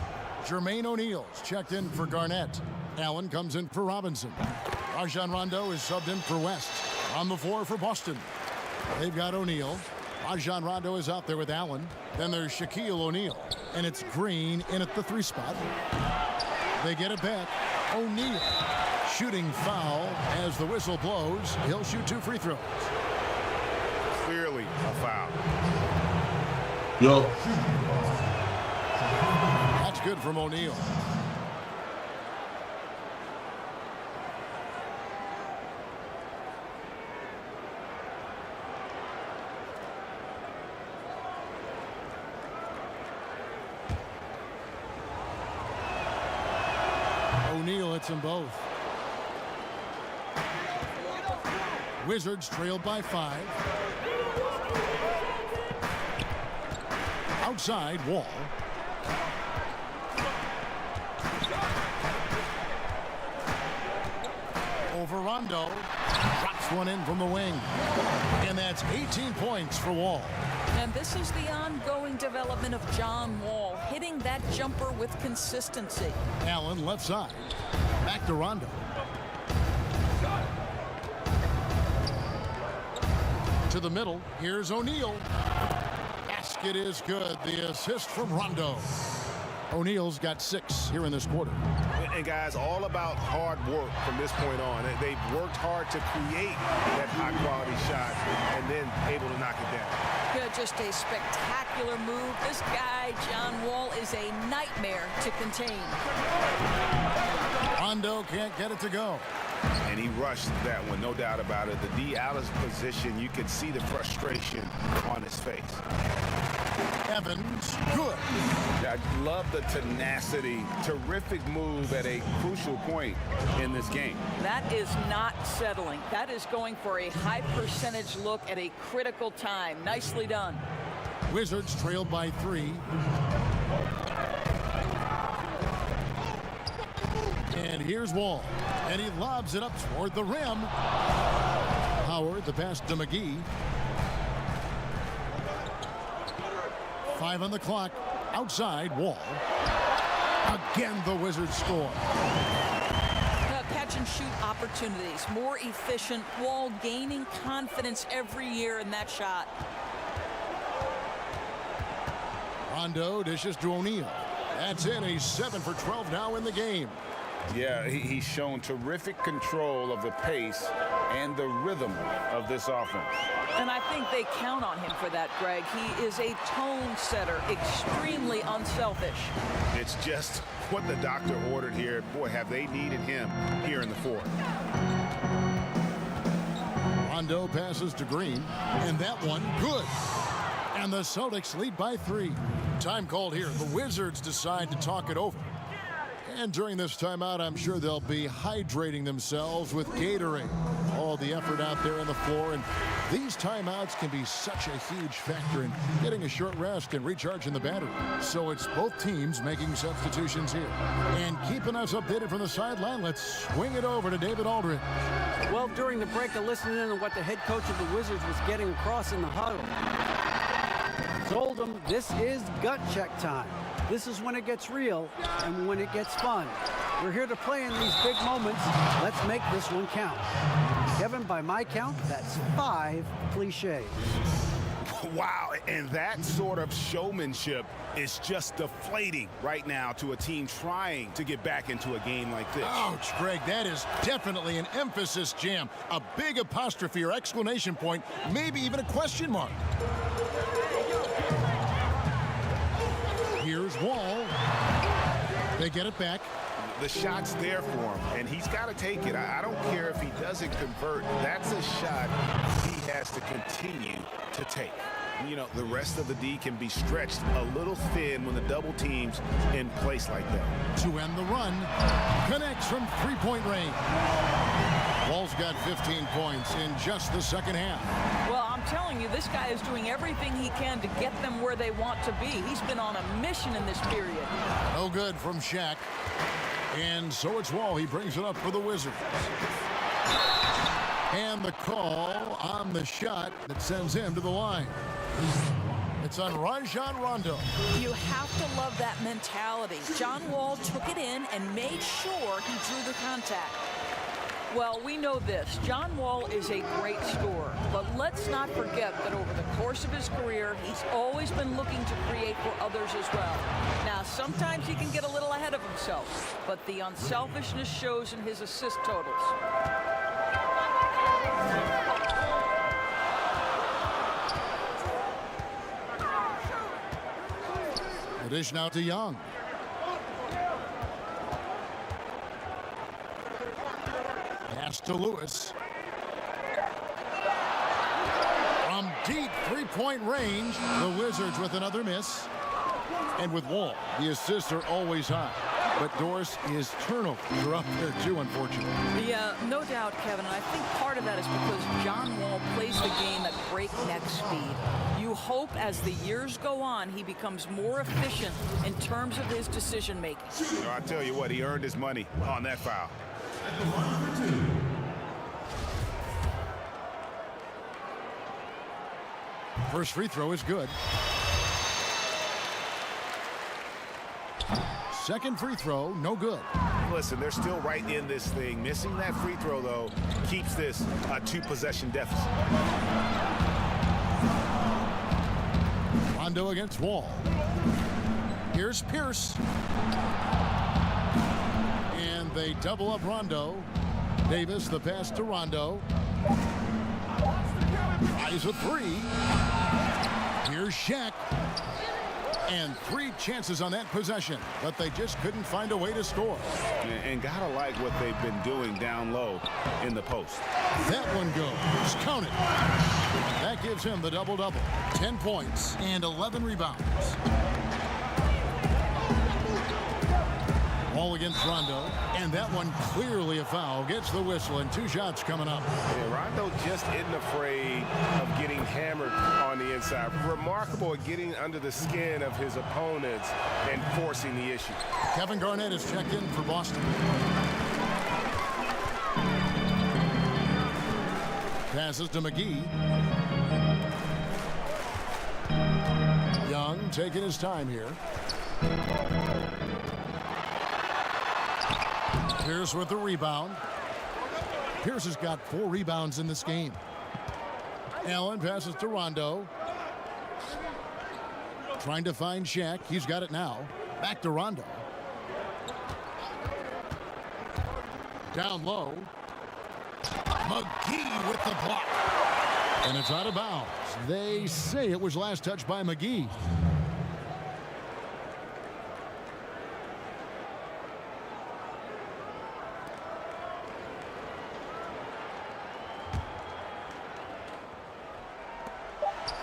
S2: Jermaine O'Neal's checked in for Garnett. Allen comes in for Robinson. Rajon Rondo is subbed in for West. On the floor for Boston. They've got O'Neal. Rajon Rondo is out there with Allen. Then there's Shaquille O'Neal. And it's Green in at the 3 spot. They get it back. O'Neal shooting foul as the whistle blows. He'll shoot 2 free throws.
S5: Clearly a foul.
S1: Yo,
S2: That's good from O'Neal. O'Neal hits them both. Wizards trailed by 5. Outside, Wall. Over Rondo. Drops one in from the wing. And that's 18 points for Wall.
S9: And this is the ongoing development of John Wall, hitting that jumper with consistency.
S2: Allen left side. Back to Rondo. To the middle. Here's O'Neal. Basket is good. The assist from Rondo. O'Neal's got 6 here in this quarter.
S5: And guys, all about hard work from this point on. They've worked hard to create that high-quality shot and then able to knock it down.
S9: Yeah, just a spectacular move. This guy, John Wall, is a nightmare to contain.
S2: Rondo can't get it to go.
S5: And he rushed that one, no doubt about it. The D out of position, you could see the frustration on his face.
S2: Evans, good.
S5: I love the tenacity. Terrific move at a crucial point in this game.
S9: That is not settling. That is going for a high percentage look at a critical time. Nicely done.
S2: Wizards trailed by 3. And here's Wall. And he lobs it up toward the rim. Howard, the pass to McGee. 5 on the clock. Outside, Wall. Again, the Wizards score.
S9: Catch and shoot opportunities. More efficient. Wall gaining confidence every year in that shot.
S2: Rondo dishes to O'Neal. That's in. He's 7 for 12 now in the game.
S3: Yeah, he's shown terrific control of the pace and the rhythm of this offense.
S9: And I think they count on him for that, Greg. He is a tone setter, extremely unselfish.
S3: It's just what the doctor ordered here. Boy, have they needed him here in the fourth.
S2: Rondo passes to Green, and that one good. And the Celtics lead by 3. Time called here. The Wizards decide to talk it over. And during this timeout, I'm sure they'll be hydrating themselves with Gatorade. All the effort out there on the floor, and these timeouts can be such a huge factor in getting a short rest and recharging the battery. So it's both teams making substitutions here. And keeping us updated from the sideline, let's swing it over to David Aldridge.
S6: Well, during the break, I listened in on what the head coach of the Wizards was getting across in the huddle. Told him this is gut check time. This is when it gets real and when it gets fun. We're here to play in these big moments. Let's make this one count. Kevin, by my count, that's 5 cliches.
S3: Wow, and that sort of showmanship is just deflating right now to a team trying to get back into a game like this.
S2: Ouch, Greg, that is definitely an emphasis jam. A big apostrophe or exclamation point, maybe even a question mark. Here's Wall. They get it back.
S3: The shot's there for him, and he's got to take it. I don't care if he doesn't convert. That's a shot he has to continue to take. You know, the rest of the D can be stretched a little thin when the double team's in place like that.
S2: To end the run, connects from three-point range. Wall's got 15 points in just the second half.
S9: Well, I'm telling you, this guy is doing everything he can to get them where they want to be. He's been on a mission in this period.
S2: No good from Shaq. And so it's Wall. He brings it up for the Wizards. And the call on the shot that sends him to the line. It's on Rajon Rondo.
S9: You have to love that mentality. John Wall took it in and made sure he drew the contact. Well, we know this. John Wall is a great scorer, but let's not forget that over the course of his career, he's always been looking to create for others as well. Now, sometimes he can get a little ahead of himself, but the unselfishness shows in his assist totals.
S2: The dish now to Young. Pass to Lewis. From deep three-point range, the Wizards with another miss. And with Wall, the assists are always high. But Doris, his turnovers are up there too, unfortunately.
S9: Yeah, no doubt, Kevin. And I think part of that is because John Wall plays the game at breakneck speed. You hope as the years go on, he becomes more efficient in terms of his decision-making.
S3: You know, I tell you what, he earned his money on that foul.
S2: First free throw is good. Second free throw, no good.
S3: Listen, they're still right in this thing. Missing that free throw, though, keeps this a 2-possession deficit.
S2: Rondo against Wall. Here's Pierce. And they double up Rondo. Davis, the pass to Rondo. Tries a three. Here's Shaq. And 3 chances on that possession, but they just couldn't find a way to score.
S3: And gotta like what they've been doing down low in the post.
S2: That one goes. Count it. That gives him the double-double. 10 points and 11 rebounds. Wall against Rondo, and that one clearly a foul. Gets the whistle, and 2 shots coming up.
S3: Yeah, Rondo just isn't afraid of getting hammered on the inside. Remarkable at getting under the skin of his opponents and forcing the issue.
S2: Kevin Garnett is checked in for Boston. Passes to McGee. Young taking his time here. Pierce with the rebound. Pierce has got 4 rebounds in this game. Allen passes to Rondo. Trying to find Shaq. He's got it now. Back to Rondo. Down low. McGee with the block. And it's out of bounds. They say it was last touched by McGee.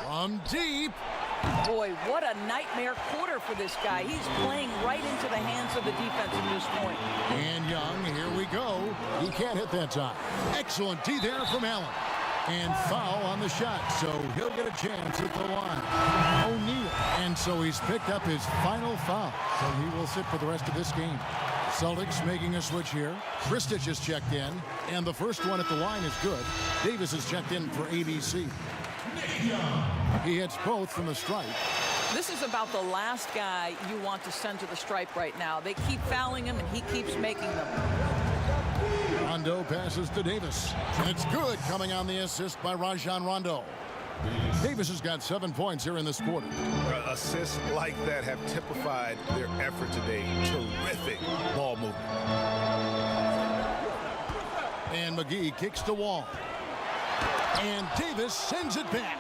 S2: From deep.
S9: Boy, what a nightmare quarter for this guy. He's playing right into the hands of the defense at this point.
S2: And Young, here we go. He can't hit that time. Excellent D there from Allen. And foul on the shot, so he'll get a chance at the line. O'Neal. And so he's picked up his final foul. So he will sit for the rest of this game. Celtics making a switch here. Kristich is checked in. And the first one at the line is good. Davis is checked in for ABC. He hits both from the stripe.
S9: This is about the last guy you want to send to the stripe right now. They keep fouling him, and he keeps making them.
S2: Rondo passes to Davis. And it's good, coming on the assist by Rajon Rondo. Davis has got 7 points here in this quarter.
S3: Assists like that have typified their effort today. Terrific ball movement.
S2: And McGee kicks the wall. And Davis sends it back.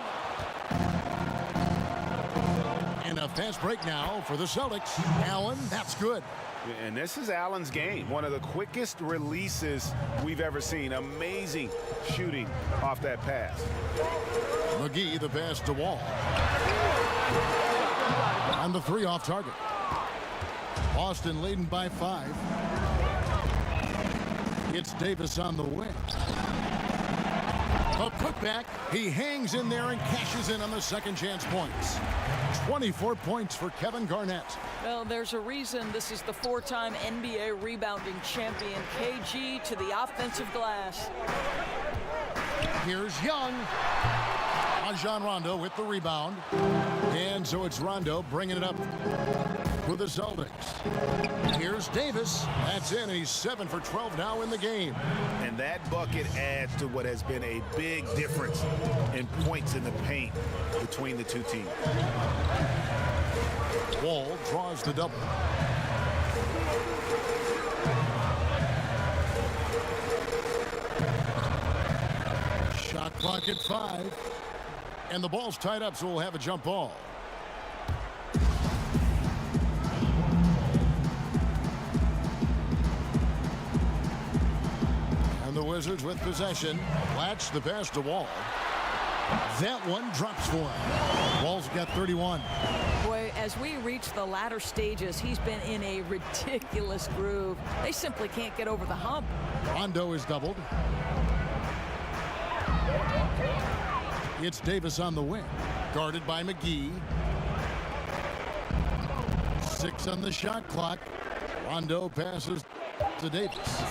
S2: And a fast break now for the Celtics. Allen, that's good.
S3: And this is Allen's game. One of the quickest releases we've ever seen. Amazing shooting off that pass.
S2: McGee, the pass to Wall. And the three off target. Boston leading by 5. It's Davis on the wing. A putback. He hangs in there and cashes in on the second chance points. 24 points for Kevin Garnett.
S9: Well, there's a reason this is the 4-time NBA rebounding champion. KG to the offensive glass.
S2: Here's Young. Rajon Rondo with the rebound. And so it's Rondo bringing it up for the Celtics. Here's Davis. That's in. He's 7 for 12 now in the game.
S3: And that bucket adds to what has been a big difference in points in the paint between the two teams.
S2: Wall draws the double. Shot clock at 5. And the ball's tied up, so we'll have a jump ball. And the Wizards with possession. Latch the pass to Wall. That one drops for him. Wall's got 31.
S9: Boy, as we reach the latter stages, he's been in a ridiculous groove. They simply can't get over the hump.
S2: Rondo is doubled. It's Davis on the wing. Guarded by McGee. 6 on the shot clock. Rondo passes to Davis.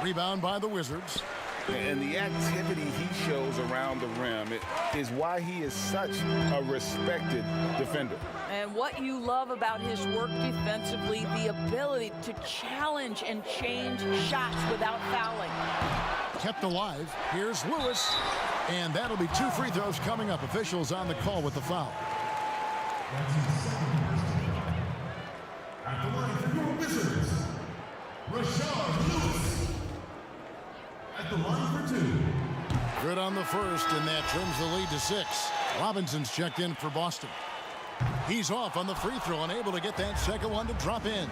S2: Rebound by the Wizards.
S3: And the activity he shows around the rim is why he is such a respected defender.
S9: And what you love about his work defensively, the ability to challenge and change shots without fouling.
S2: Kept alive. Here's Lewis. And that'll be 2 free throws coming up. Officials on the call with the foul.
S10: At the line for your Wizards, Rajon Lewis. At the line for 2.
S2: Good on the first, and that trims the lead to 6. Robinson's checked in for Boston. He's off on the free throw, unable to get that second one to drop in.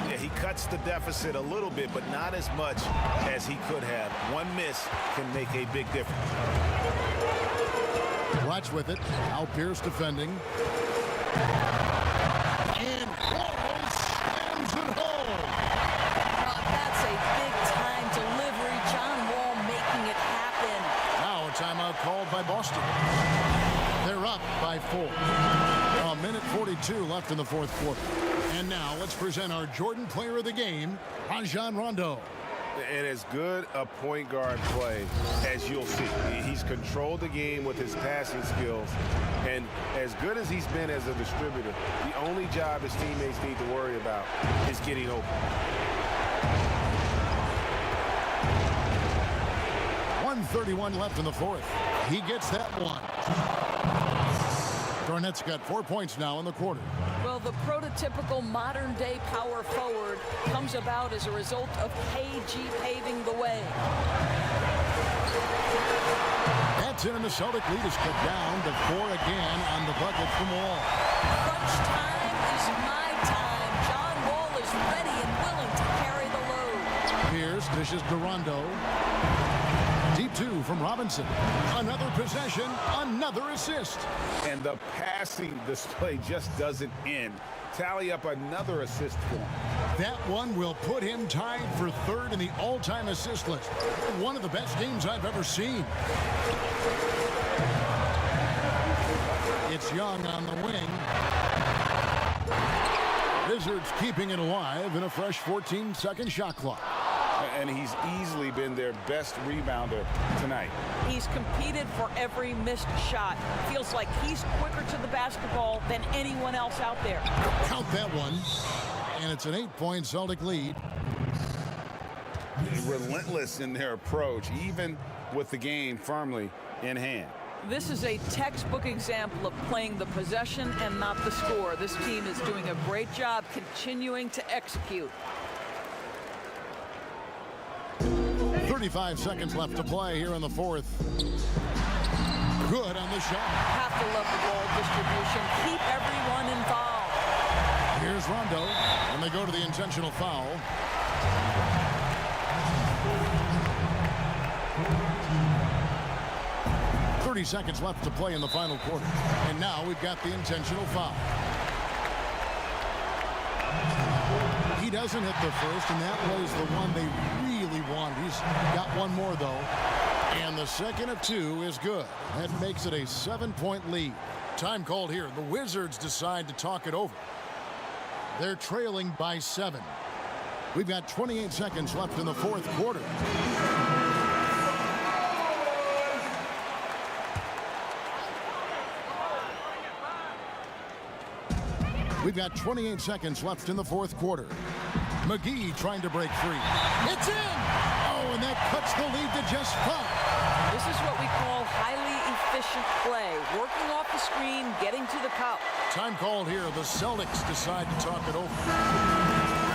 S3: Yeah, he cuts the deficit a little bit, but not as much as he could have. One miss can make a big difference.
S2: Watch with it. Al Pierce defending. And Wall slams it home.
S9: That's a big-time delivery. John Wall making it happen.
S2: Now a timeout called by Boston. They're up by 4. A minute 42 left in the fourth quarter. And now let's present our Jordan Player of the Game, Rajon Rondo.
S3: And as good a point guard play as you'll see. He's controlled the game with his passing skills. And as good as he's been as a distributor, the only job his teammates need to worry about is getting open.
S2: 1:31 left in the fourth. He gets that one. Garnett's got 4 points now in the quarter.
S9: Well, the prototypical modern-day power forward comes about as a result of KG paving the way.
S2: That's in, and the Celtic lead is cut down to 4 again on the bucket from Wall.
S9: Crunch time is my time. John Wall is ready and willing to carry the load.
S2: Pierce dishes to Rondo. Deep 2 from Robinson. Another possession, another assist.
S3: And the passing display just doesn't end. Tally up another assist for him.
S2: That one will put him tied for 3rd in the all-time assist list. One of the best games I've ever seen. It's Young on the wing. Wizards keeping it alive in a fresh 14-second shot clock.
S3: And he's easily been their best rebounder tonight.
S9: He's competed for every missed shot. Feels like he's quicker to the basketball than anyone else out there.
S2: Count that one. And it's an 8-point Celtic lead.
S3: Relentless in their approach, even with the game firmly in hand.
S9: This is a textbook example of playing the possession and not the score. This team is doing a great job continuing to execute.
S2: 35 seconds left to play here in the 4th. Good on the shot.
S9: Have to love the ball distribution. Keep everyone involved.
S2: Here's Rondo, and they go to the intentional foul. .30 seconds left to play in the final quarter. And now we've got the intentional foul. He doesn't hit the first, and that was the one they really wanted. He's got one more, though. And the second of 2 is good. That makes it a 7-point lead. Time called here. The Wizards decide to talk it over. They're trailing by 7. We've got 28 seconds left in the 4th quarter. We've got 28 seconds left in the 4th quarter. McGee trying to break free. It's in! Oh, and that cuts the lead to just 5.
S9: This is what we call highly efficient play. Working off the screen, getting to the cup.
S2: Time called here. The Celtics decide to talk it over.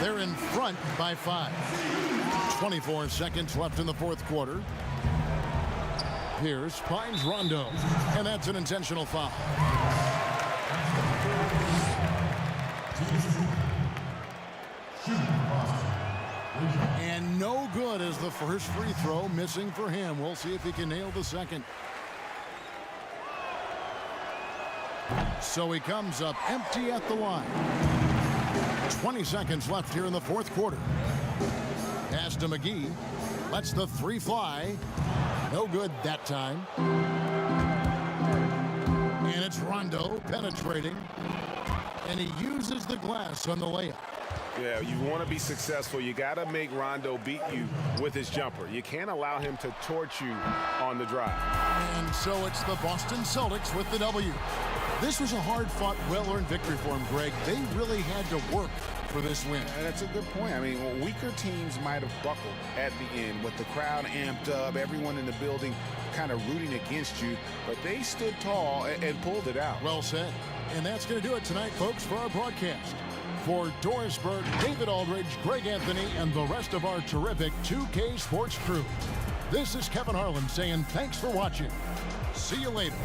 S2: They're in front by 5. 24 seconds left in the 4th quarter. Pierce finds Rondo, and that's an intentional foul. And no good as the first free throw, missing for him. We'll see if he can nail the second. So he comes up empty at the line. 20 seconds left here in the 4th quarter. Pass to McGee. Lets the 3 fly. No good that time. And it's Rondo penetrating. And he uses the glass on the layup.
S3: Yeah, you want to be successful. You got to make Rondo beat you with his jumper. You can't allow him to torch you on the drive.
S2: And so it's the Boston Celtics with the W. This was a hard-fought, well-earned victory for him, Greg. They really had to work for this win.
S3: That's a good point. I mean, weaker teams might have buckled at the end with the crowd amped up, everyone in the building kind of rooting against you, but they stood tall and pulled it out.
S2: Well said. And that's going to do it tonight, folks, for our broadcast. For Doris Burke, David Aldridge, Greg Anthony, and the rest of our terrific 2K Sports crew, this is Kevin Harlan saying thanks for watching. See you later.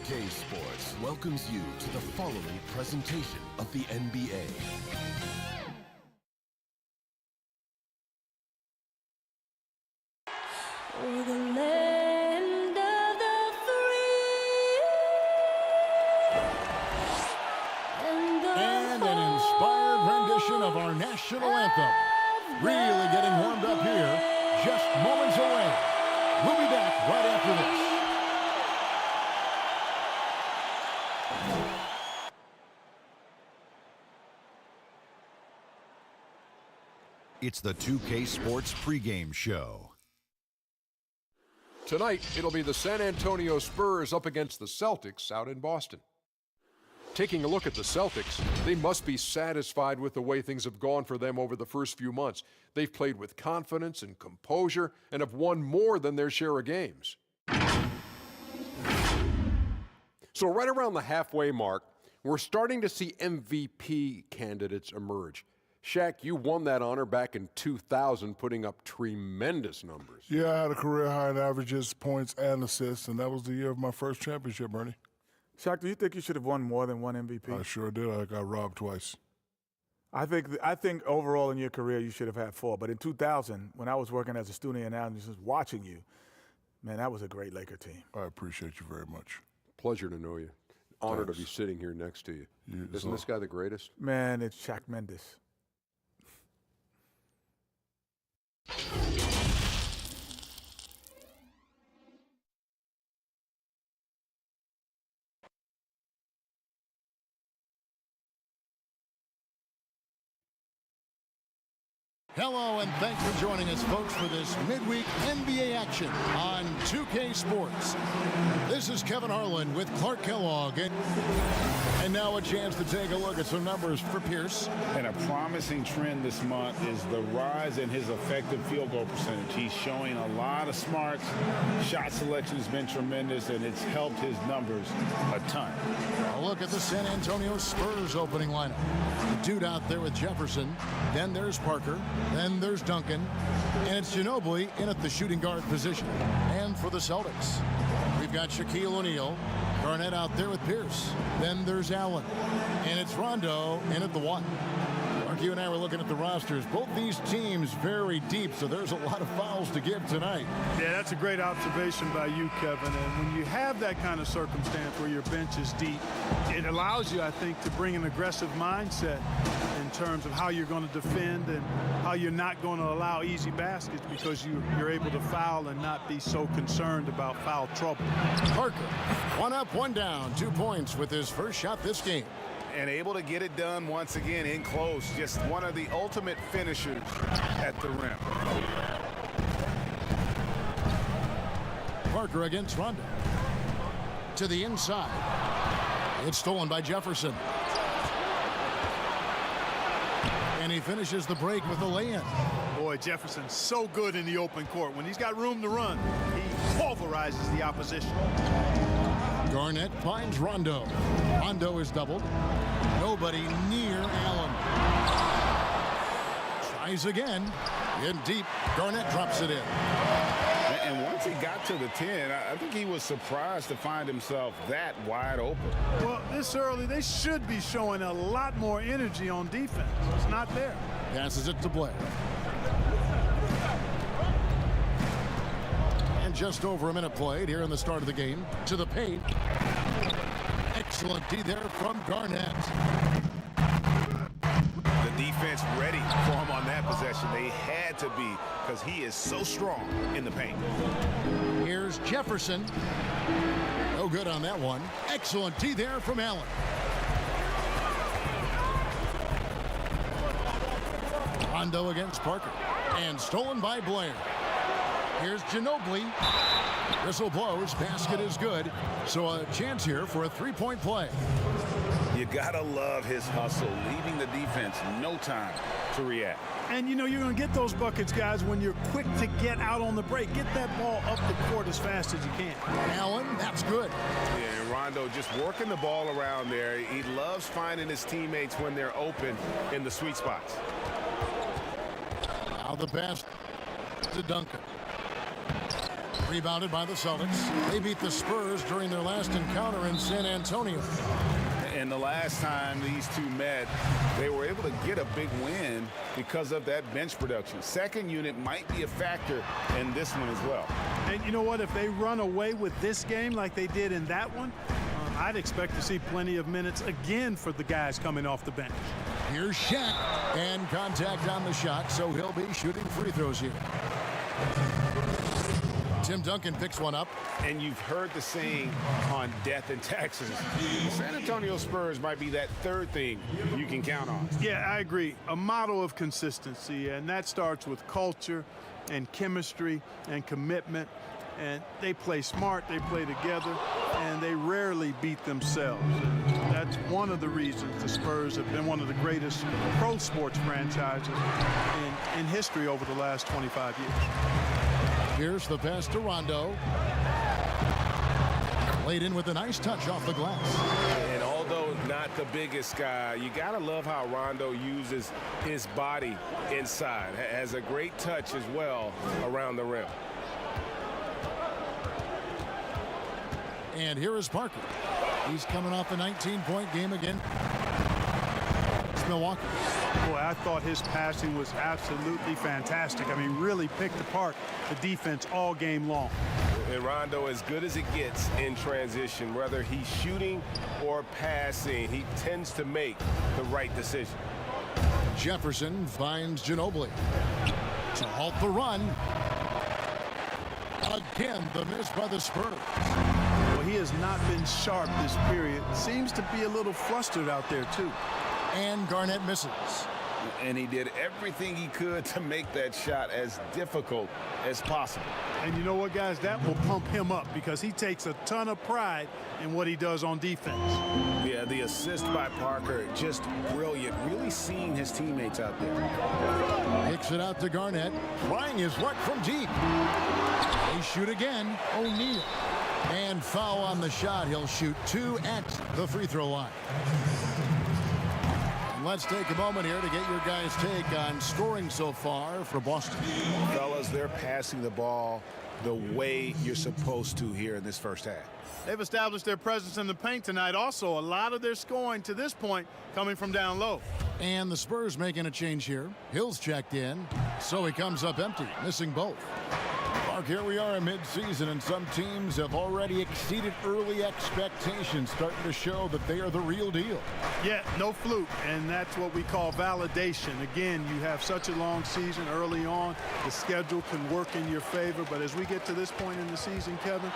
S10: 2K Sports welcomes you to the following presentation of the NBA.
S11: For the land of the free
S2: And an inspired rendition of our national anthem. Really getting warmed up here, just moments away. We'll be back right after this.
S7: It's the 2K Sports pregame show.
S8: Tonight, it'll be the San Antonio Spurs up against the Celtics out in Boston. Taking a look at the Celtics, they must be satisfied with the way things have gone for them over the first few months. They've played with confidence and composure and have won more than their share of games. So right around the halfway mark, we're starting to see MVP candidates emerge. Shaq, you won that honor back in 2000, putting up tremendous numbers.
S12: Yeah, I had a career high in averages, points, and assists, and that was the year of my first championship, Bernie.
S13: Shaq, do you think you should have won more than one MVP?
S12: I sure did. I got robbed twice.
S13: I think overall in your career you should have had 4. But in 2000, when I was working as a student analyst watching you, man, that was a great Laker team.
S12: I appreciate you very much.
S8: Pleasure to know you. Honored
S12: Thanks.
S8: to be sitting here next to you. Isn't this guy the greatest?
S13: Man, it's Shaq Mendes.
S2: Hello, and thanks for joining us, folks, for this midweek NBA action on 2K Sports. This is Kevin Harlan with Clark Kellogg. And now a chance to take a look at some numbers for Pierce.
S3: And a promising trend this month is the rise in his effective field goal percentage. He's showing a lot of smarts. Shot selection has been tremendous, and it's helped his numbers a ton.
S2: A look at the San Antonio Spurs opening lineup. The dude out there with Jefferson. Then there's Parker. Then there's Duncan. And it's Ginobili in at the shooting guard position. And for the Celtics, we've got Shaquille O'Neal. Garnett out there with Pierce. Then there's Allen. And it's Rondo in at the 1. Mark, you and I were looking at the rosters. Both these teams very deep, so there's a lot of fouls to give tonight.
S14: Yeah, that's a great observation by you, Kevin. And when you have that kind of circumstance where your bench is deep, it allows you, I think, to bring an aggressive mindset in terms of how you're going to defend and how you're not going to allow easy baskets because you're able to foul and not be so concerned about foul trouble.
S2: Parker, 1 up, 1 down, 2 points with his first shot this game.
S3: And able to get it done once again in close. Just one of the ultimate finishers at the rim.
S2: Parker against Rondo. To the inside. It's stolen by Jefferson. And he finishes the break with a lay-in.
S14: Boy, Jefferson's so good in the open court. When he's got room to run, he pulverizes the opposition.
S2: Garnett finds Rondo. Rondo is doubled. Nobody near Allen. Tries again. In deep. Garnett drops it in.
S3: And once he got to the 10, I think he was surprised to find himself that wide open.
S14: Well, this early, they should be showing a lot more energy on defense. It's not there.
S2: Passes it to Blair. And just over a minute played here in the start of the game. To the paint. Excellent D there from Garnett.
S3: The defense ready for him on that possession. They had to be because he is so strong in the paint.
S2: Here's Jefferson. No good on that one. Excellent D there from Allen. Rondo against Parker. And stolen by Blair. Here's Ginobili. Whistle blows. Basket is good. So a chance here for a 3-point play.
S3: You gotta love his hustle, leaving the defense no time to react.
S14: And you know you're going to get those buckets, guys, when you're quick to get out on the break. Get that ball up the court as fast as you can.
S2: Allen, that's good.
S3: Yeah, and Rondo just working the ball around there. He loves finding his teammates when they're open in the sweet spots.
S2: Now the pass to Duncan. Rebounded by the Celtics. They beat the Spurs during their last encounter in San Antonio.
S3: And the last time these two met, they were able to get a big win because of that bench production. Second unit might be a factor in this one as well.
S14: And you know what? If they run away with this game like they did in that one, I'd expect to see plenty of minutes again for the guys coming off the bench.
S2: Here's Shaq, and contact on the shot, so he'll be shooting free throws here. Tim Duncan picks one up.
S3: And you've heard the saying on death and taxes. The San Antonio Spurs might be that third thing you can count on.
S14: Yeah, I agree. A model of consistency, and that starts with culture and chemistry and commitment. And they play smart, they play together, and they rarely beat themselves. And that's one of the reasons the Spurs have been one of the greatest pro sports franchises in history over the last 25 years.
S2: Here's the pass to Rondo. Laid in with a nice touch off the glass.
S5: And although not the biggest guy, you got to love how Rondo uses his body inside. Has a great touch as well around the rim.
S2: And here is Parker. He's coming off a 19-point game again. It's Milwaukee.
S14: Boy, I thought his passing was absolutely fantastic. I mean, really picked apart the defense all game long.
S5: And Rondo, as good as it gets in transition, whether he's shooting or passing, he tends to make the right decision.
S2: Jefferson finds Ginobili to halt the run. Again, the miss by the Spurs.
S14: Well, he has not been sharp this period. Seems to be a little flustered out there, too.
S2: And Garnett misses.
S3: And he did everything he could to make that shot as difficult as possible.
S14: And you know what, guys? That will pump him up because he takes a ton of pride in what he does on defense.
S3: Yeah, the assist by Parker, just brilliant. Really seeing his teammates out there.
S2: Kicks it out to Garnett. Trying his luck from deep. They shoot again. O'Neal. And foul on the shot. He'll shoot 2 at the free throw line. Let's take a moment here to get your guys' take on scoring so far for Boston.
S3: Fellas, they're passing the ball the way you're supposed to here in this first half.
S14: They've established their presence in the paint tonight. Also, a lot of their scoring to this point coming from down low.
S2: And the Spurs making a change here. Hill's checked in, so he comes up empty, missing both. Mark, here we are in mid-season, and some teams have already exceeded early expectations, starting to show that they are the real deal.
S14: Yeah, no fluke, and that's what we call validation. Again, you have such a long season early on. The schedule can work in your favor, but as we get to this point in the season, Kevin,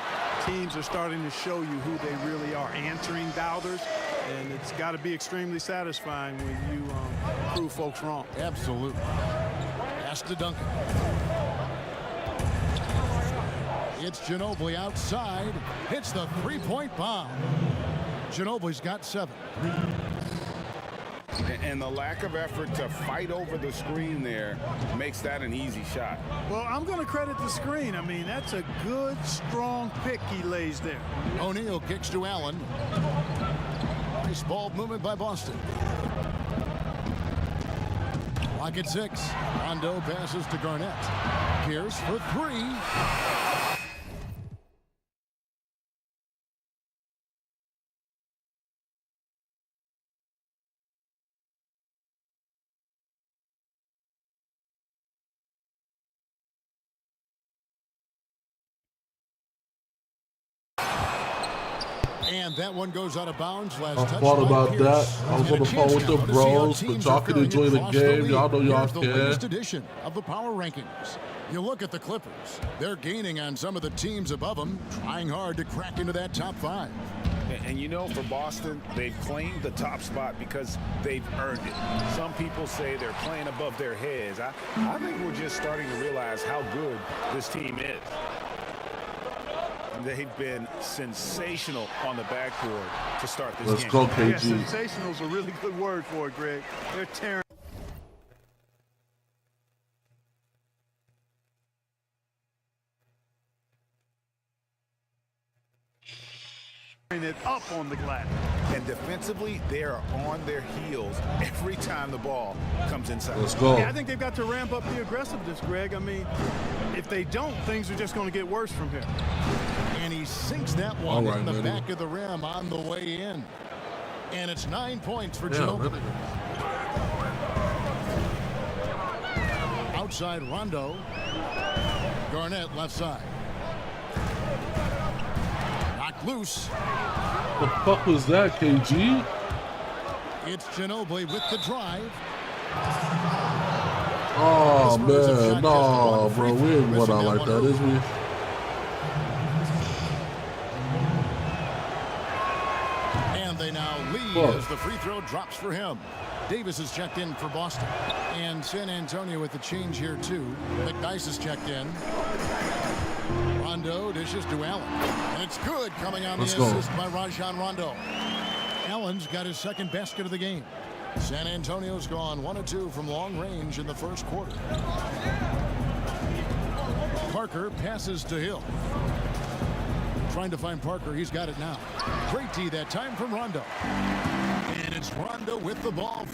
S14: teams are starting to show you who they really are, answering doubters, and it's got to be extremely satisfying when you prove folks wrong.
S2: Absolutely. Pass to Duncan. It's Ginobili outside. Hits the three-point bomb. Ginobili's got 7.
S3: And the lack of effort to fight over the screen there makes that an easy shot.
S14: Well, I'm going to credit the screen. I mean, that's a good, strong pick he lays there.
S2: O'Neal kicks to Allen. Nice ball movement by Boston. Clock at 6. Rondo passes to Garnett. Pierce for 3. And that one goes out of bounds. Last touch.
S1: I thought about that. I was on the phone with the bros, but y'all can enjoy the game. Y'all know y'all can.
S2: The latest edition of the power rankings. You look at the Clippers. They're gaining on some of the teams above them, trying hard to crack into that top 5.
S3: And you know, for Boston, they've claimed the top spot because they've earned it. Some people say they're playing above their heads. I think we're just starting to realize how good this team is. They've been sensational on the backboard to start this game.
S1: Let's go, KG.
S14: Yeah, sensational is a really good word for it, Greg. They're tearing it up on the glass.
S3: And defensively, they are on their heels every time the ball comes inside.
S1: Let's go.
S14: Yeah, I think they've got to ramp up the aggressiveness, Greg. I mean, If they don't, things are just going to get worse from here.
S2: And he sinks that one in the back of the rim on the way in. And it's 9 points for Ginobili. Outside Rondo. Garnett left side. Knocked loose.
S1: The fuck was that, KG?
S2: It's Ginobili with the drive.
S1: Oh, man. No, bro. We ain't going out like that, is we?
S2: And they now lead as the free throw drops for him. Davis is checked in for Boston. And San Antonio with the change here, too. McDyess is checked in. Rondo dishes to Allen. And it's good coming on the assist by Rajon Rondo. Allen's got his second basket of the game. San Antonio's gone 1 of 2 from long range in the first quarter. Parker passes to Hill. Trying to find Parker. He's got it now. Great D that time from Rondo. And it's Rondo with the ball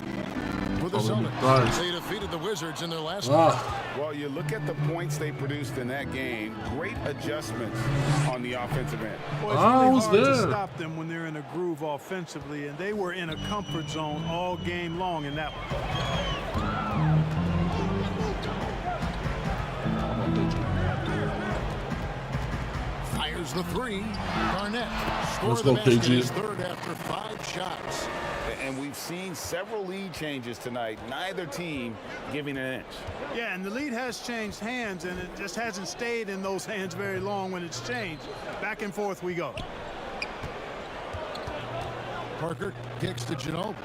S2: for the Celtics. They defeated the Wizards in their last game.
S3: Well, you look at the points they produced in that game. Great adjustments on the offensive end.
S14: Well, it's really hard to stop them when they're in a groove offensively, and they were in a comfort zone all game long in that one.
S2: Fires the three. Garnett scores the basket, his third after 5 shots.
S3: And we've seen several lead changes tonight. Neither team giving an inch.
S14: Yeah, and the lead has changed hands, and it just hasn't stayed in those hands very long when it's changed. Back and forth we go.
S2: Parker kicks to Ginobili.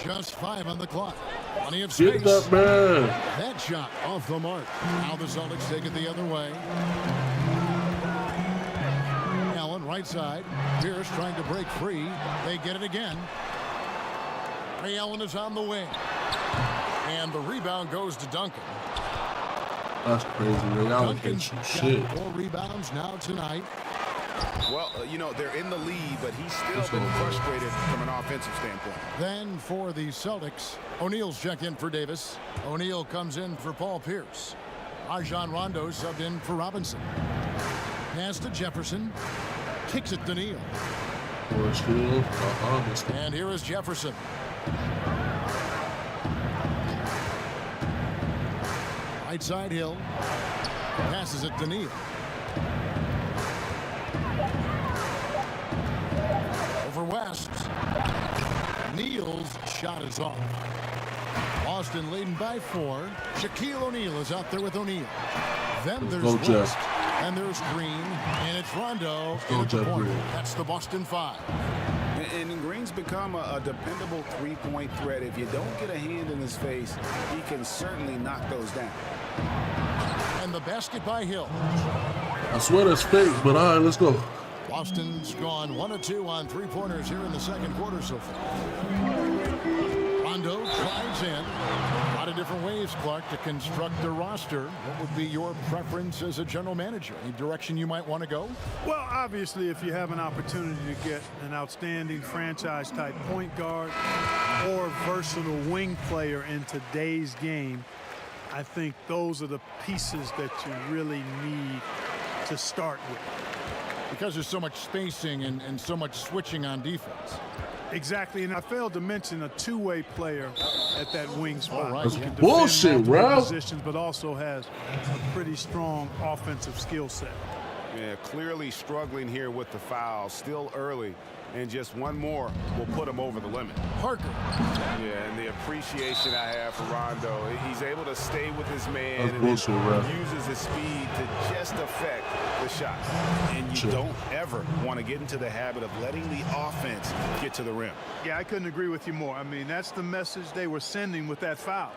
S2: Just 5 on the clock. Plenty of space.
S1: Get that man.
S2: That shot off the mark. Now the Celtics take it the other way. Allen right side. Pierce trying to break free. They get it again. Ray Allen is on the wing. And the rebound goes to Duncan.
S1: That's crazy. Ray Allen can shoot shit.
S2: 4 rebounds now tonight.
S3: Well, you know, they're in the lead, but he's still been frustrated from an offensive standpoint.
S2: Then for the Celtics, O'Neal's checked in for Davis. O'Neal comes in for Paul Pierce. Rajon Rondo subbed in for Robinson. Pass to Jefferson. Kicks it to Neal. And here is Jefferson. Right side Hill. Passes it to Neal. Over West. Neal's shot is off. Boston leading by 4. Shaquille O'Neal is out there with O'Neal. Then there's West. And there's Green. And it's Rondo in the corner. That's the Boston 5.
S3: And Green's become a dependable three-point threat. If you don't get a hand in his face, he can certainly knock those down.
S2: And the basket by Hill.
S1: I swear that's fake, but all right, let's go.
S2: Boston's gone 1 of 2 on 3-pointers here in the second quarter so far. Rondo drives in. A lot of different ways, Clark, to construct a roster. What would be your preference as a general manager? Any direction you might want to go?
S14: Well, obviously, if you have an opportunity to get an outstanding franchise-type point guard or versatile wing player in today's game, I think those are the pieces that you really need to start with.
S2: Because there's so much spacing and so much switching on defense.
S14: Exactly, and I failed to mention a two-way player at that wing spot.
S1: Right. That's bullshit, bro.
S14: Positions, but also has a pretty strong offensive skill set.
S3: Yeah, clearly struggling here with the foul. Still early, and just one more will put him over the limit.
S2: Parker.
S3: Yeah, and the appreciation I have for Rondo. He's able to stay with his man and uses his speed to just affect the shot. And you don't ever want to get into the habit of letting the offense get to the rim.
S14: Yeah, I couldn't agree with you more. I mean, that's the message they were sending with that foul.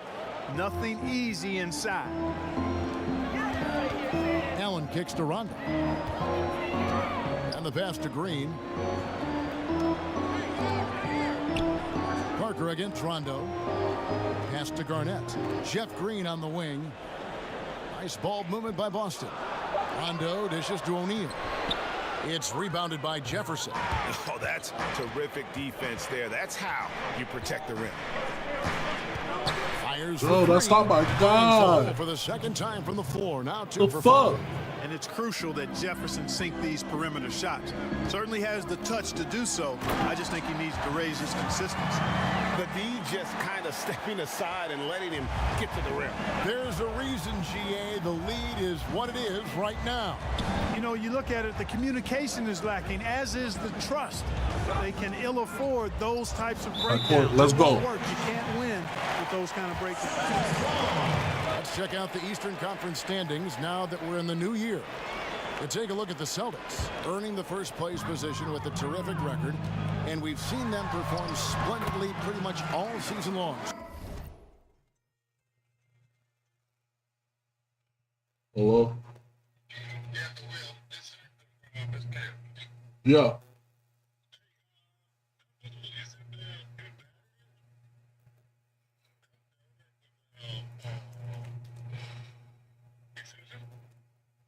S14: Nothing easy inside.
S2: Allen kicks to Rondo. And the pass to Green. Parker against Rondo. Pass to Garnett. Jeff Green on the wing. Nice ball movement by Boston. Rondo dishes to O'Neal. It's rebounded by Jefferson.
S3: Oh, that's terrific defense there. That's how you protect the rim.
S2: Oh,
S1: that's not my guy.
S2: For the second time from the floor. Now 2
S1: The
S2: for
S1: fuck?
S2: 5.
S14: And it's crucial that Jefferson sink these perimeter shots. Certainly has the touch to do so. I just think he needs to raise his consistency.
S5: The D just kind of stepping aside and letting him get to the rim.
S2: There's a reason, GA, the lead is what it is right now.
S14: You know, you look at it, the communication is lacking, as is the trust. They can ill afford those types of breakdowns.
S1: Let's go.
S14: You can't win with those kind of breakdowns.
S2: Let's check out the Eastern Conference standings now that we're in the new year. And take a look at the Celtics, earning the first place position with a terrific record. And we've seen them perform splendidly pretty much all season long.
S1: Hello? Yeah.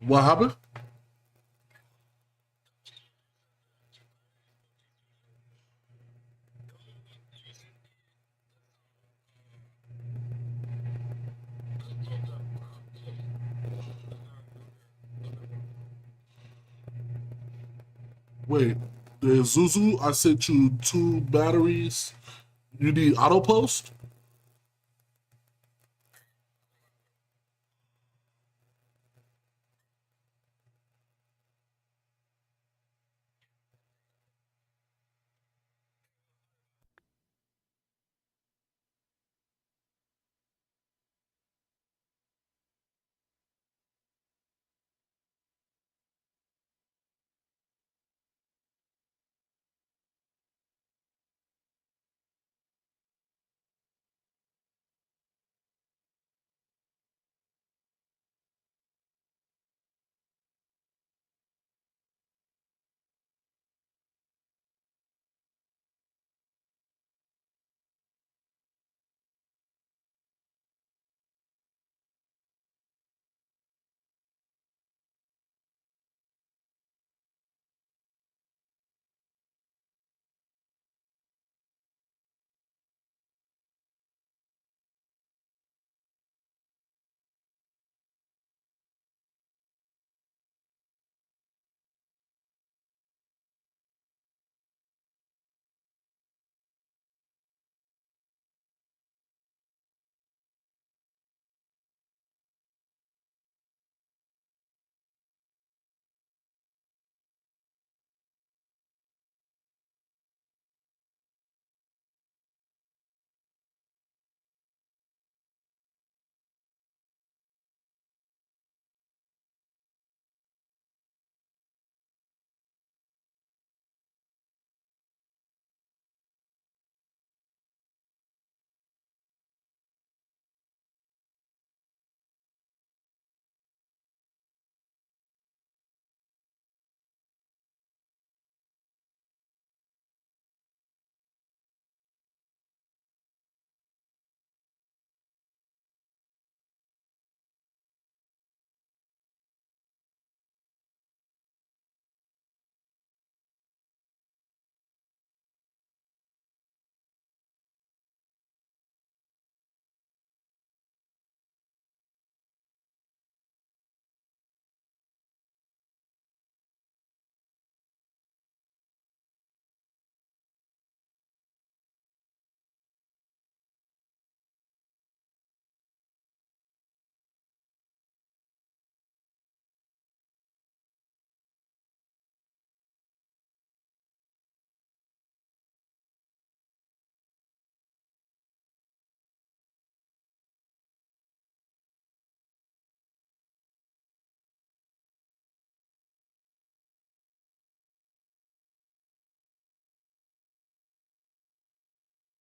S1: What happened? Wait, there's Zuzu. I sent you 2 batteries. You need auto post?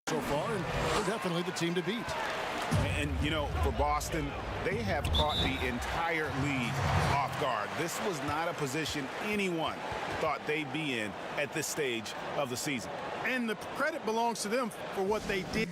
S2: So far, and they're definitely the team to beat.
S3: And, you know, for Boston, they have caught the entire league off guard. This was not a position anyone thought they'd be in at this stage of the season.
S14: And the credit belongs to them for what they did.